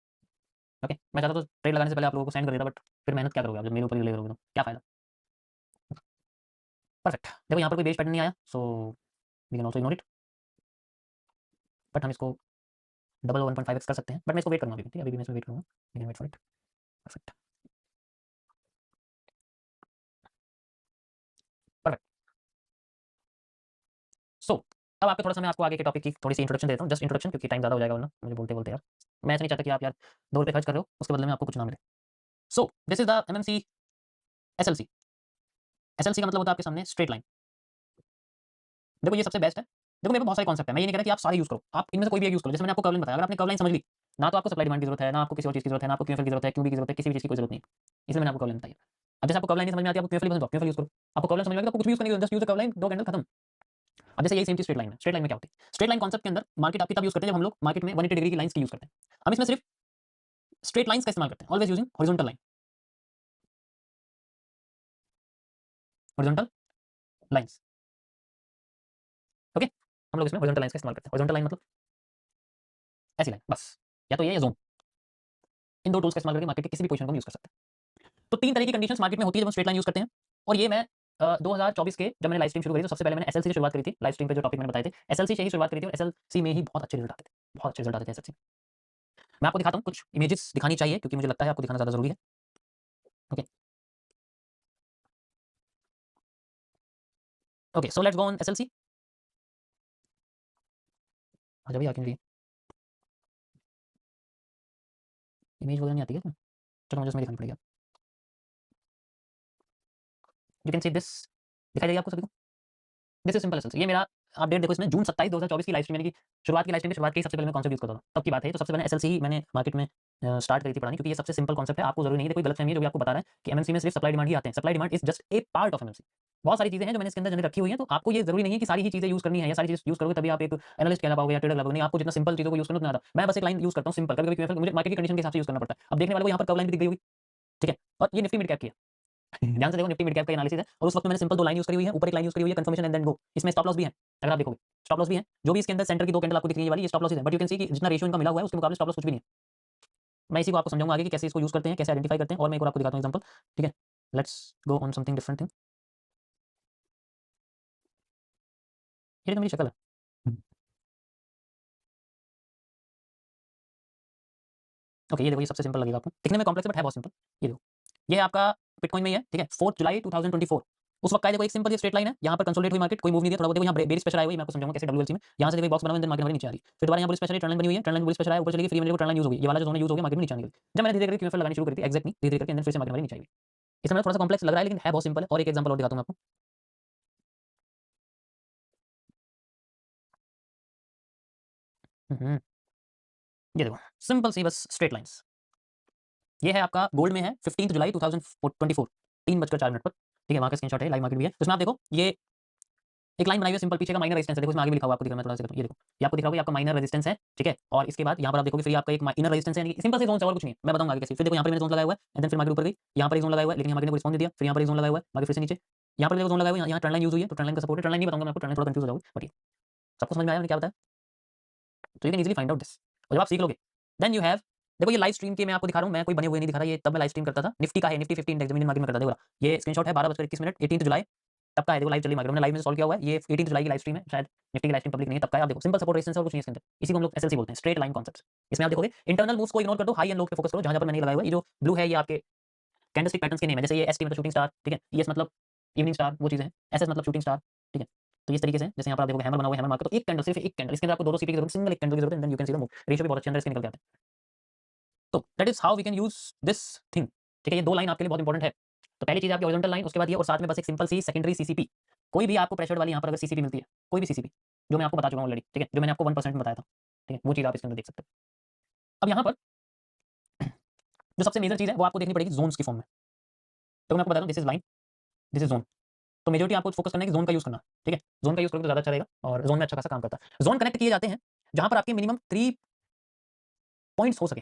ओके, मैं चाहता तो ट्रेड लगाने से पहले आप लोगों को सेंड कर देता, बट फिर मेहनत क्या करोगे आप जब मेरे ऊपर ही ले करोगे तो क्या फायदा? परफेक्ट, देखो यहाँ पर कोई बेस पैटर्न नहीं आया, so we can also ignore it, but हम इसको डबल 1.5x कर सकते हैं, बट मैं इसको वेट करूँगा अभी भी, ठीक है? अभी भी मैं इसमें वेट करूँगा, we can wait for it, perfect, perfect. So अब आपको थोड़ा-सा मैं आपको आगे के टॉपिक की थोड़ी-सी इंट्रोडक्शन देता हूँ, जस्ट इंट्रोडक्शन, क्योंकि टाइम ज़्यादा हो जाएगा वरना मुझे बोलते-बोलते यार। मैं ऐसा नहीं चाहता कि आप यार 2 रुपए खर्च कर रहे हो, उसके बदले में आपको कुछ ना मिले। So this is the MMC SLC. SLC का मतलब होता है आपके सामने स्ट्रेट लाइन। देखो ये सबसे बेस्ट है। देखो मेरे पास बहुत सारे कॉन्सेप्ट है, मैं ये नहीं कह रहा कि आप सारे यूज़ करो, आप इनमें से कोई भी एक यूज़ करो। जैसे मैंने आपको कर्व लाइन बताया, अगर आपने कर्व लाइन समझ ली, ना तो आपको सप्लाई डिमांड की जरूरत है, ना आपको किसी और चीज़ की जरूरत है, ना आपको क्यूएफएल की जरूरत है, क्यूबी की जरूरत है, किसी भी चीज़ की कोई जरूरत नहीं है। इसलिए मैंने आपको कर्व लाइन बताई है। अब जैसे आपको कर्व लाइन नहीं समझ में आती है, आपको क्यूएफएल पसंद है, क्यूएफएल यूज़ करो। आपको कर्व लाइन समझ में आ गई तो आपको कुछ भी यूज़ करने की जरूरत नहीं, just use the curve line, 2 candle खत्म। अब जैसे यही सेम चीज़ स्ट्रेट लाइन में। स्ट्रेट लाइन में क्या होती है? स्ट्रेट लाइन कॉन्सेप्ट के अंदर मार्केट आपकी तब यूज़ करते हैं जब हम लोग मार्केट में 180 डिग्री की लाइन्स की यूज़ करते हैं। हम इसमें सिर्फ स्ट्रेट लाइन्स का इस्तेमाल करते हैं, always using horizontal line. Horizontal lines, okay? हम लोग इसमें हॉरिजॉन्टल लाइन्स का इस्तेमाल करते हैं। हॉरिजॉन्टल लाइन मतलब ऐसी लाइन, बस। या तो ये या ज़ोन। इन 2 टूल्स का इस्तेमाल करके मार्केट के किसी भी पोजीशन को हम यूज़ कर सकते हैं। तो 3 तरह की कंडीशंस मार्केट में होती है जब हम स्ट्रेट लाइन यूज़ करते हैं। और ये मैं 2024 के जब मैंने लाइव स्ट्रीम शुरू करी तो सबसे पहले मैंने एसएलसी से शुरुआत करी थी। लाइव स्ट्रीम पे जो टॉपिक मैंने बताए थे, एसएलसी से ही शुरुआत करी थी और एसएलसी में ही बहुत अच्छे रिजल्ट आते थे। बहुत अच्छे रिजल्ट आते थे एसएलसी में। मैं आपको दिखाता हूँ, कुछ इमेजेस दिखानी चाहिए क्योंकि मुझे लगता है आपको दिखाना ज़्यादा ज़रूरी है। Okay, okay, so let's go on SLC. आजा भैया, क्यों जी इमेज वगैरह नहीं आती है इसमें? चलो मुझे इसमें दिखानी पड़ेगी। यू कैन सी दिस, दिखाई देगी आपको सभी को? This is simple SLC. ये मेरा अपडेट देखो, इसमें जून 27 2024 की लाइव स्ट्रीम, यानी कि शुरुआत की लाइव स्ट्रीम की शुरुआत की सबसे पहले मैं कॉन्सेप्ट यूज़ करता था, तब की बात है। तो सबसे पहले एसएलसी ही मैंने मार्केट में स्टार्ट करी थी पढ़ानी, क्योंकि ये सबसे सिंपल कॉन्सेप्ट है। आपको जरूरी नहीं है, कोई गलतफहमी है जो भी आपको बता रहा है कि एमएमसी में सिर्फ सप्लाई डिमांड ही आते हैं। Supply demand is just a part of MMC. बहुत सारी चीजें हैं जो मैंने इसके अंदर जनरल रखी हुई हैं, तो आपको ये जरूरी नहीं है कि सारी ही चीजें यूज करनी है या सारी चीज यूज करोगे तभी आप एक एनालिस्ट कहला पाओगे या ट्रेडर लगोगे। नहीं, आपको जितना सिंपल चीजों को यूज करना उतना आता। मैं बस एक लाइन यूज करता हूँ सिंपल, कभी कभी मुझे मार्केट की कंडीशन के हिसाब से यूज करना पड़ता है। अब देखने वाले को यहाँ पर कब लाइन भी दिख गई होगी, ठीक है? और ये निफ्टी मिड कैप की है। ध्यान से देखो, निफ्टी मिड कैप का एनालिसिस है और उस वक्त मैंने सिंपल 2 लाइन यूज करी हुई है। ऊपर एक लाइन यूज करी हुई है, कंफर्मेशन एंड देन गो। इसमें स्टॉप लॉस भी है, अगर आप देखोगे स्टॉप लॉस भी है। जो भी इसके अंदर सेंटर की 2 कैंडल आपको दिख रही है वाली, ये स्टॉप लॉस है। बट यू कैन सी कि जितना रेशियो इनका मिला हुआ है उसके मुकाबले स्टॉप लॉस कुछ भी नहीं है। मैं इसी को आपको समझाऊंगा आगे कि कैसे इसको यूज करते हैं, कैसे आइडेंटिफाई करते हैं। और मैं एक और आपको दिखाता हूं एग्जांपल, ठीक है? Let's go on something different thing. ये तो मेरी शक्ल है। ओके, ये देखो, ये सबसे सिंपल लगेगा आपको, दिखने में कॉम्प्लेक्स है बट है बहुत सिंपल। ये देखो, ये आपका बिटकॉइन में ही है, ठीक है? 4 जुलाई 2024 उस वक्त का। देखो एक सिंपल सी स्ट्रेट लाइन है, यहाँ पर कंसोलिडेट हुई मार्केट, कोई मूव नहीं दिया। थोड़ा बहुत देखो यहाँ बेरिश प्रेशर आया हुआ है, मैं आपको समझाऊंगा कैसे डब्ल्यूएलसी में। यहाँ से देखो एक बॉक्स बना हुआ है, मार्केट हमारी नीचे आ रही है। फिर दोबारा यहाँ बुलिश प्रेशर, ट्रेंड लाइन बनी हुई है, ट्रेंड लाइन बुलिश प्रेशर आया, ऊपर चली गई, फ्री में ट्रेंड लाइन यूज हो गई। ये वाला जो जोन यूज हो गया, मार्केट में नीचे आने लगी। जब मैंने धीरे धीरे क्यूएफएल लगानी शुरू करी थी, एग्जैक्ट नहीं, धीरे धीरे करके, फिर से मार्केट हमारी नीचे आई। इसमें थोड़ा सा कॉम्प्लेक्स लग रहा है लेकिन है बहुत सिंपल है। और एक एग्जांपल और दिखाता हूं मैं आपको। हम्म, ये देखो, सिंपल सी बस स्ट्रेट लाइंस। ये है आपका गोल्ड में है 15 जुलाई 2024, 3:04 पर, ठीक है? वहां का स्क्रीनशॉट है, लाइव मार्केट भी है। तो इसमें आप देखो, ये एक लाइन बनाई हुई है सिंपल, पीछे का माइनर रेजिस्टेंस है। देखो इसमें आगे भी लिखा हुआ, आपको दिख रहा है, मैं थोड़ा सा करता हूं, ये देखो, ये आपको दिख रहा होगा, ये आपका माइनर रेजिस्टेंस है, ठीक है? और इसके बाद यहाँ पर आप देखोगे फिर आपका एक इनर रेजिस्टेंस है, सिंपल से जोन से, और कुछ नहीं है, मैं बताऊंगा आगे कैसे। फिर देखो यहाँ पर मैंने जोन लगाया हुआ है, एंड देन फिर मार्केट ऊपर गई, यहाँ पर एक जोन लगाया हुआ है लेकिन यहाँ मार्केट ने रिस्पॉन्स नहीं दिया। फिर यहाँ पर एक जोन लगाया हुआ है, मार्केट फिर से नीचे। यहाँ पर देखो जोन लगाया हुआ है, यहाँ ट्रेंड लाइन यूज हुई है, तो ट्रेंड लाइन का सपोर्ट है। ट्रेंड लाइन नहीं बताऊंगा मैं आपको, ट्रेंड लाइन थोड़ा कंफ्यूज हो जाओगे, बट ये सबको समझ में आया मैंने क्या बताया? तो you can easily find out this. और जब आप सीख लोगे, देन यू हैव, देखो ये लाइव स्ट्रीम के मैं आपको दिखा रहा हूँ, मैं कोई बने हुए नहीं दिखा रहा, ये तब मैं लाइव स्ट्रीम करता था। निफ्टी का है, निफ्टी 50 इंडेक्स इंडियन मार्केट में करता था। देखो ये स्क्रीनशॉट है 12:21 18 जुलाई तब का है। देखो लाइव चली मार्केट, मैंने लाइव में सॉल्व किया हुआ है। ये 18 जुलाई की लाइव स्ट्रीम है, शायद निफ्टी की लाइव स्ट्रीम पब्लिक नहीं है, तब का है। आप देखो सिंपल सपोर्ट रेजिस्टेंस और कुछ नहीं है इसके अंदर। इसी को हम लोग एसएलसी बोलते हैं, स्ट्रेट लाइन कॉन्सेप्ट्स। इसमें आप देखोगे इंटरनल मूव्स को इग्नोर कर दो, हाई एंड लो पे फोकस करो। जहां पर मैंने लगाया हुआ है, ये जो ब्लू है, ये आपके कैंडलस्टिक पैटर्न्स के नेम है। जैसे ये एसटी मतलब शूटिंग स्टार, ठीक है? ईएस मतलब इवनिंग स्टार, वो चीजें हैं। एसएस मतलब शूटिंग स्टार, ठीक है? तो इस तरीके से जैसे यहाँ पर आप देखोगे हैमर बना हुआ है, हैमर मार्क, तो एक कैंडल, सिर्फ एक कैंडल, इसके अंदर आपको 2 सीपी की जरूरत है, सिंगल एक कैंडल की जरूरत है, then you can see the move. Ratio भी बहुत अच्छे अंदर इसके निकल के आते हैं। तो that is how we can use this thing, ठीक है? ये 2 लाइन आपके लिए बहुत इंपॉर्टेंट है। तो पहली चीज आपकी हॉरिजॉन्टल लाइन, उसके बाद ये, और साथ में बस एक सिंपल सी सेकेंडरी सीसीपी। कोई भी आपको प्रेशर वाली यहाँ पर अगर सीसीपी मिलती है, कोई भी सीसीपी, जो मैं आपको बता चुका हूँ ऑलरेडी, ठीक है? जो मैंने आपको 1% बताया था, ठीक है? वो चीज आप इसके अंदर देख सकते हो। अब यहाँ पर जो सबसे मेजर चीज है वो आपको देखनी पड़ेगी जोन्स की फॉर्म में। तो मैं आपको बता दूं, this is line, this is zone. तो मेजोरिटी आपको फोकस करना है कि जोन का यूज करना, ठीक है? जोन का यूज करोगे तो ज्यादा अच्छा रहेगा और जोन में अच्छा खासा काम करता है। जोन कनेक्ट किए जाते हैं जहां पर आपके मिनिमम 3 पॉइंट्स हो सके।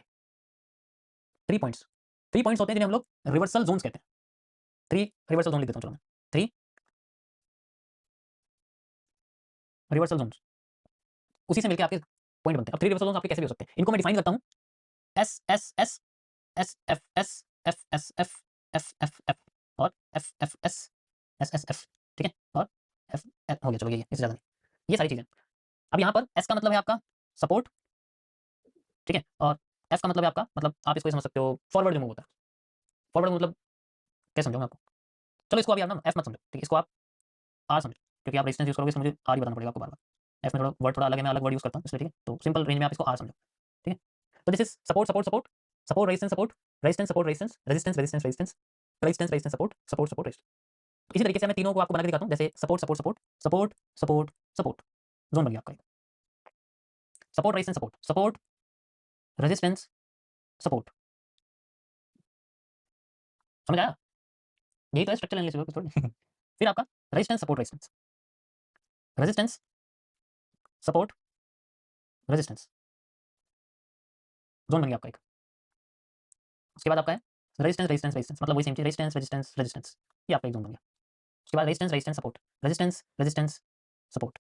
3 पॉइंट्स होते हैं जिन्हें हम लोग रिवर्सल जोन्स कहते हैं। 3 रिवर्सल जोन लिख देता हूं, चलो मैं 3 रिवर्सल जोन्स, उसी से मिलकर आपके पॉइंट बनते हैं। अब 3 रिवर्सल जोन्स आपके कैसे भी हो सकते हैं, इनको मैं डिफाइन करता हूं। S S S, S F S, F S F, F F F, और F F S, S S F, ठीक है? और एफ एफ हो गया, चलो ये इससे ज्यादा नहीं, ये सारी चीजें। अब यहाँ पर एस का मतलब है आपका सपोर्ट, ठीक है? और एफ का मतलब है आपका, मतलब आप इसको समझ सकते हो फॉरवर्ड जो मूव होता है। फॉरवर्ड मतलब कैसे समझाऊं मैं आपको? चलो इसको आप यार ना एफ मत समझो, ठीक है? इसको आप आर समझो, क्योंकि आप रेजिस्टेंस यूज करोगे, इसमें मुझे आर ही बताना पड़ेगा आपको बार बार। एफ में थोड़ा वर्ड थोड़ा अलग है, मैं अलग वर्ड यूज करता हूँ इसलिए, ठीक है? तो सिंपल रेंज में आप इसको आर समझो, ठीक है? तो this is support support support support resistance support resistance support resistance resistance resistance resistance resistance resistance support support support resistance. इसी तरीके से मैं तीनों को आपको बना के दिखाता हूँ, जैसे support support support support support support, zone बन गया आपका। Support resistance support support resistance support, समझ आया? यही तो है स्ट्रक्चरल एनालिसिस थोड़ी। फिर आपका resistance support resistance resistance support resistance, zone बन गया आपका एक। उसके बाद आपका है रेजिस्टेंस रेजिस्टेंस रेजिस्टेंस, मतलब वही सेम चीज, रेजिस्टेंस रेजिस्टेंस रेजिस्टेंस, ये आपका एक जोन बन गया। उसके बाद resistance resistance support resistance resistance support.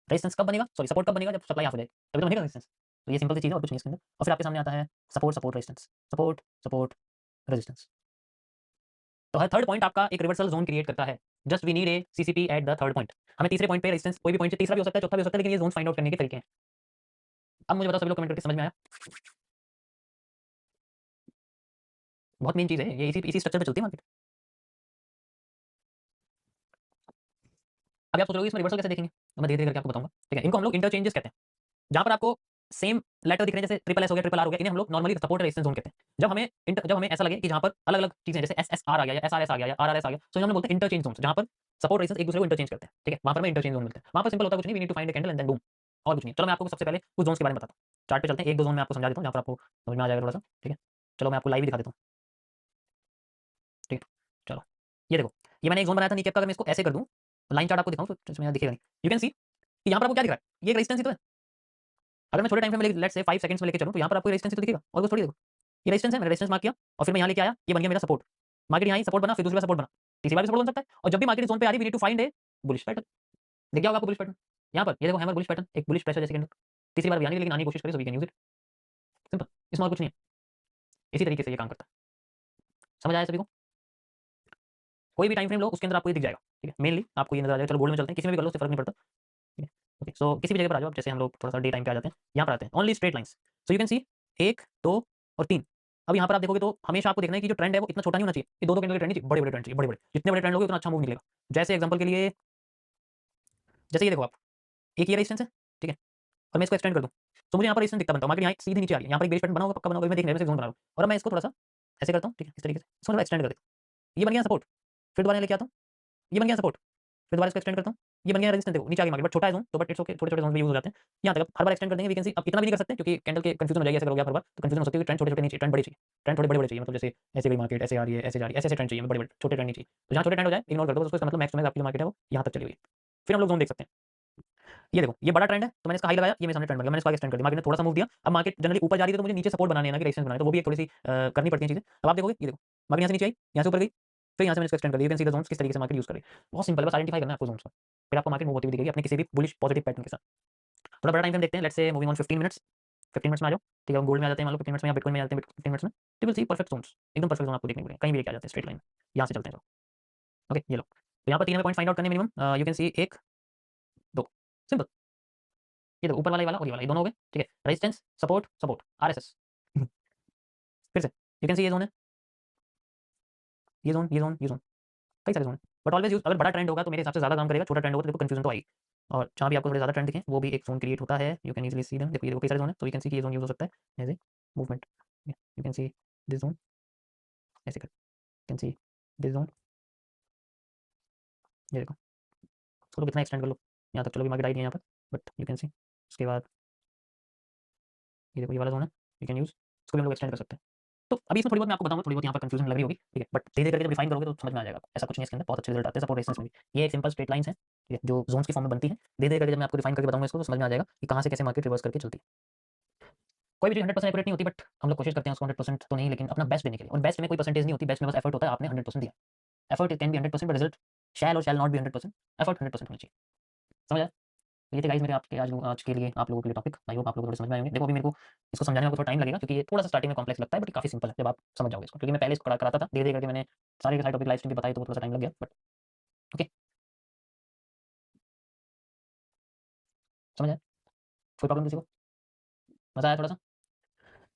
Resistance कब बनेगा, सॉरी सपोर्ट कब बनेगा, जब सप्लाई ऑफ हो जाए तभी तो बनेगा रेजिस्टेंस। तो ये सिंपल सी चीज़ है और कुछ नहीं इसके अंदर। और फिर आपके सामने आता है support support resistance support support resistance. तो हर थर्ड पॉइंट आपका एक रिवर्सल जोन क्रिएट करता है। Just we need a CCP at the third point. हमें तीसरे पॉइंट पे रेजिस्टेंस, कोई भी पॉइंट तीसरा भी हो सकता है, चौथा भी हो सकता है, लेकिन ये जोन फाइंड आउट करने के तरीके हैं। अब मुझे बताओ सभी लोग कमेंट करके समझ में आया? बहुत मेन चीज़ है ये, इसी इसी स्ट्रक्चर पे चलती है मार्केट। अभी आप सोच रहे हो इसमें रिवर्सल कैसे देखेंगे, तो मैं धीरे धीरे करके आपको बताऊंगा, ठीक है। इनको हम लोग इंटरचेंजेस कहते हैं, जहाँ पर आपको सेम लेटर दिख रहे हैं, जैसे ट्रिपल एस हो गया, ट्रिपल आर हो गया, इन्हें हम लोग नॉर्मली सपोर्ट रेजिस्टेंस जोन कहते हैं। जब हमें ऐसा लगे कि जहाँ पर अलग अलग चीजें, जैसे एस एस आर आ गया या एस आर एस आ गया या आर आर एस आ गया, तो हम बोलते हैं इंटरचेंज जोन, जहाँ पर सपोर्ट रेजिस्टेंस एक दूसरे को इंटरचेंज करते हैं, ठीक है। वहाँ पर हमें इंटरचेंज जोन मिलते हैं। वहाँ पर सिंपल होता है कुछ नहीं, we need to find a candle and then boom, और कुछ नहीं। चलो मैं आपको सबसे पहले कुछ जोन्स के बारे में बताता हूँ। चार्ट पे चलते हैं, एक दो जोन में आपको समझा देता हूँ, जहाँ पर आपको समझ में आ जाएगा थोड़ा सा, ठीक है। चलो मैं आपको लाइव ही दिखा देता हूँ, ठीक है। चलो ये देखो, ये मैंने एक जोन बनाया था नीचे का, अगर मैं इसको ऐसे कर दूँ, लाइन चार्ट आपको दिखाऊँ तो इसमें दिखेगा नहीं। यू कैन सी यहाँ पर आपको क्या दिख रहा है, ये रेजिस्टेंस ही तो है। अगर मैं छोटे टाइम फ्रेम में लेट्स से 5 सेकंड्स में लेके चलूँ, तो यहाँ पर आपको रेजिस्टेंस ही तो दिखेगा, और कुछ थोड़ी। देखो ये रेजिस्टेंस है, मैंने रेजिस्टेंस मार्क किया और फिर मैं यहाँ लेके आया, ये बन गया मेरा सपोर्ट। मार्केट यहाँ ही सपोर्ट बना, फिर दूसरी बार सपोर्ट बना, तीसरी बार भी सपोर्ट बन सकता है। और जब भी मार्केट जोन पे आ रही, we need to find a bullish pattern. दिख गया होगा आपको बुलिश पैटर्न, यहाँ पर ये देखो हैमर बुलिश पैटर्न, एक बुलिश प्रेशर जैसे कैंडल। तीसरी बार भी आने की, लेकिन आने की कोशिश करें, so we can use it. Simple, इसमें और कुछ नहीं है। इसी तरीके से ये काम करता है। समझ आया सभी को? कोई भी टाइम फ्रेम लो, उसके अंदर आपको ये दिख जाएगा, ठीक है। मेनली आपको ये नजर आ जाएगा। चलो गोल्ड में चलते हैं, किसी में भी कर लो, उससे फर्क नहीं पड़ता, ठीक है। ओके, सो किसी भी जगह पर आ जाओ, जैसे हम लोग थोड़ा सा डे टाइम पे आ जाते हैं, यहाँ पर आते हैं, only straight lines. So you can सी 1 2 और 3। अब यहाँ पर आप देखोगे तो हमेशा आपको देखना है कि जो ट्रेंड है वो इतना छोटा नहीं होना चाहिए, ये दो दो कैंडल के ट्रेंड नहीं चाहिए, बड़े बड़े ट्रेंड चाहिए, बड़े बड़े। जितने बड़े ट्रेंड लोगे उतना अच्छा मूव मिलेगा। जैसे एग्जांपल के लिए, जैसे ये देखो आप, एक ये रेजिस्टेंस है, ठीक है, और मैं इसको एक्सटेंड कर दूं, तो मुझे यहाँ पर रेजिस्टेंस दिखता बनता है। मार्केट यहाँ सीधे नीचे आ रही है, यहाँ पर एक बेस पैटर्न बना होगा, पक्का बना होगा, मैं देख रहा हूँ, जोन बना रहा हूँ। और मैं इसको थोड़ा सा ऐसे करता हूँ, ठीक है, इस तरीके से इसको थोड़ा एक्सटेंड कर देता हूँ, ये बन गया सपोर्ट। फिर दोबारा लेके आता हूँ, ये बन गया सपोर्ट। फिर दोबारा इसको एक्सटेंड करता हूँ, ये बन गया रेजिस्टेंस। देखो नीचे आ गया मार्केट, बट छोटा है जोन, तो बट इट्स ओके, छोटे छोटे जोन भी यूज हो जाते हैं। यहाँ तक अब हर बार एक्सटेंड कर देंगे, वी कैन सी। अब इतना भी नहीं कर सकते क्योंकि कैंडल के कंफ्यूजन हो जाएगी, ऐसे करोगे आप हर बार तो कंफ्यूजन हो सकती है। ट्रेंड छोटे छोटे नहीं चाहिए, ट्रेंड बड़े चाहिए, ट्रेंड थोड़े बड़े बड़े चाहिए। मतलब जैसे ऐसे गई मार्केट, ऐसे आ रही है, ऐसे जा रही है, ऐसे ऐसे ट्रेंड चाहिए, बड़े बड़े, छोटे ट्रेंड नहीं चाहिए। तो जहाँ छोटे ट्रेंड हो जाए इग्नोर कर दो उसको, इसका मतलब मैक्स में आपकी जो मार्केट है वो यहाँ तक चली हुई है। फिर हम लोग जोन देख सकते हैं। ये देखो ये बड़ा ट्रेंड है, तो मैंने इसका हाई लगाया, ये मेरे सामने ट्रेंड बन गया, मैंने इसको एक्सटेंड कर दिया, मार्केट ने थोड़ा सा मूव दिया। अब मार्केट जनरली ऊपर जा रही है, तो मुझे नीचे सपोर्ट बनाने है ना कि रेजिस्टेंस बनाने, तो वो भी एक थोड़ी सी करनी पड़ती है चीजें। अब आप देखोगे, ये देखो मार्केट यहाँ से नीचे आई, यहाँ से ऊपर गई, फिर यहाँ से मैंने इसको एक्सटेंड कर दिया। You can see the zones किस तरीके से मार्केट यूज करे। बहुत सिंपल है, बस आइडेंटिफाई करना है आपको जोन्स को, फिर आपको मार्केट मूव होती हुई दिखेगी अपने किसी भी बुलिश पॉजिटिव पैटर्न के साथ। थोड़ा बड़ा टाइम फ्रेम देखते हैं, let's say moving on 15 minutes. 15 minutes में आ जाओ, ठीक है। हम गोल्ड में आ जाते हैं मान लो 15 मिनट्स में, या बिटकॉइन में आ जाते हैं 15 मिनट्स में। टिपल सी परफेक्ट जोन्स, एकदम परफेक्ट जोन आपको देखने को मिलेंगे, कहीं भी लेके आ जाते हैं स्ट्रेट लाइन में। यहाँ से चलते हैं, ओके ये लो। तो यहाँ पर 3 हमें पॉइंट फाइंड आउट करने minimum, you can C 1 2, simple. ये देखो ऊपर वाला, ये वाला और ये वाला, ये दोनों हो गए, ठीक है। Resistance support support RSS. फिर से यू कैन सी ये जोन है, ये जोन ये जोन ये जोन, कई सारे जोन है। बट ऑलवेज यूज, अगर बड़ा ट्रेंड होगा तो मेरे हिसाब से ज्यादा काम करेगा, छोटा ट्रेंड होगा तो देखो कंफ्यूजन तो आएगी। और जहाँ भी आपको थोड़े ज्यादा ट्रेंड दिखें वो भी एक जोन क्रिएट होता है, you can easily see them. देखो ये देखो कई सारे जोन है, तो यू कैन सी कि ये जोन यूज हो सकता है as a movement. You can see this zone, ऐसे कर, you can see this zone, ये देखो इसको तो कितना एक्सटेंड कर लो, यहाँ तक चलो भी मार्केट आई नहीं है यहाँ पर, बट यू कैन सी। उसके बाद ये देखो ये वाला जोन है, यू कैन यूज, इसको भी हम लोग एक्सटेंड कर सकते हैं। तो अभी इसमें थोड़ी बहुत मैं आपको बताऊंगा, थोड़ी बहुत यहाँ पर कंफ्यूजन लग रही होगी, ठीक है। बट धीरे धीरे करके जब रिफाइन करोगे तो समझ में आ जाएगा। ऐसा कुछ नहीं है इसके अंदर, बहुत अच्छे रिजल्ट आते हैं सपोर्ट रेजिस्टेंस में भी। ये एक सिंपल स्ट्रेट लाइंस है, ठीक है, जो जोन्स की फॉर्म में बनती है। धीरे धीरे करके जब मैं आपको रिफाइन करके बताऊंगा इसको, तो समझ में आ जाएगा कि कहाँ से कैसे मार्केट रिवर्स करके चलती है। कोई भी चीज़ 100% एक्यूरेट नहीं होती, बट हम लोग कोशिश करते हैं उसको 100% तो नहीं, लेकिन अपना बेस्ट देने के लिए। और बेस्ट में कोई परसेंटेज नहीं होती, बेस्ट में बस एफर्ट होता है, आपने 100% दिया। Effort can be 100%, but result shall or shall not be 100%। Effort 100% होनी चाहिए, समझ आया? तो ये थे गाइस मेरे आपके आज के लिए, आप लोगों के लिए टॉपिक। आई होप आप लोगों को थोड़े समझ में आए होंगे। देखो अभी मेरे को इसको समझाने में आपको थोड़ा टाइम लगेगा, क्योंकि ये थोड़ा सा स्टार्टिंग में कॉम्प्लेक्स लगता है, बट काफी सिंपल है जब आप समझ जाओगे इसको। क्योंकि मैं पहले इसको कराता था, धीरे धीरे करके मैंने सारे के सारे टॉपिक लाइव स्ट्रीम पे बताए, तो थोड़ा सा टाइम लग गया, बट ओके समझ आया? कोई प्रॉब्लम किसी को? मजा आया थोड़ा सा?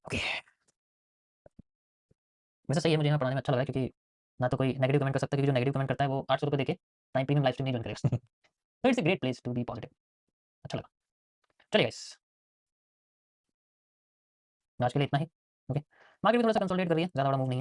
ओके, वैसे सही है, मुझे यहाँ पढ़ाने में अच्छा लगा, क्योंकि ना तो कोई नेगेटिव कमेंट कर सकता है, क्योंकि जो नेगेटिव कमेंट करता है वो 800 रुपये देके टाइम प्रीमियम लाइव स्ट्रीम नहीं ज्वाइन करेगा। तो it's a great place to be positive. अच्छा लगा, चलिए गाइस। आज के लिए इतना ही। ओके, मार्केट भी थोड़ा-सा कंसोलिडेट कर रही है, ज़्यादा बड़ा मूव नहीं है।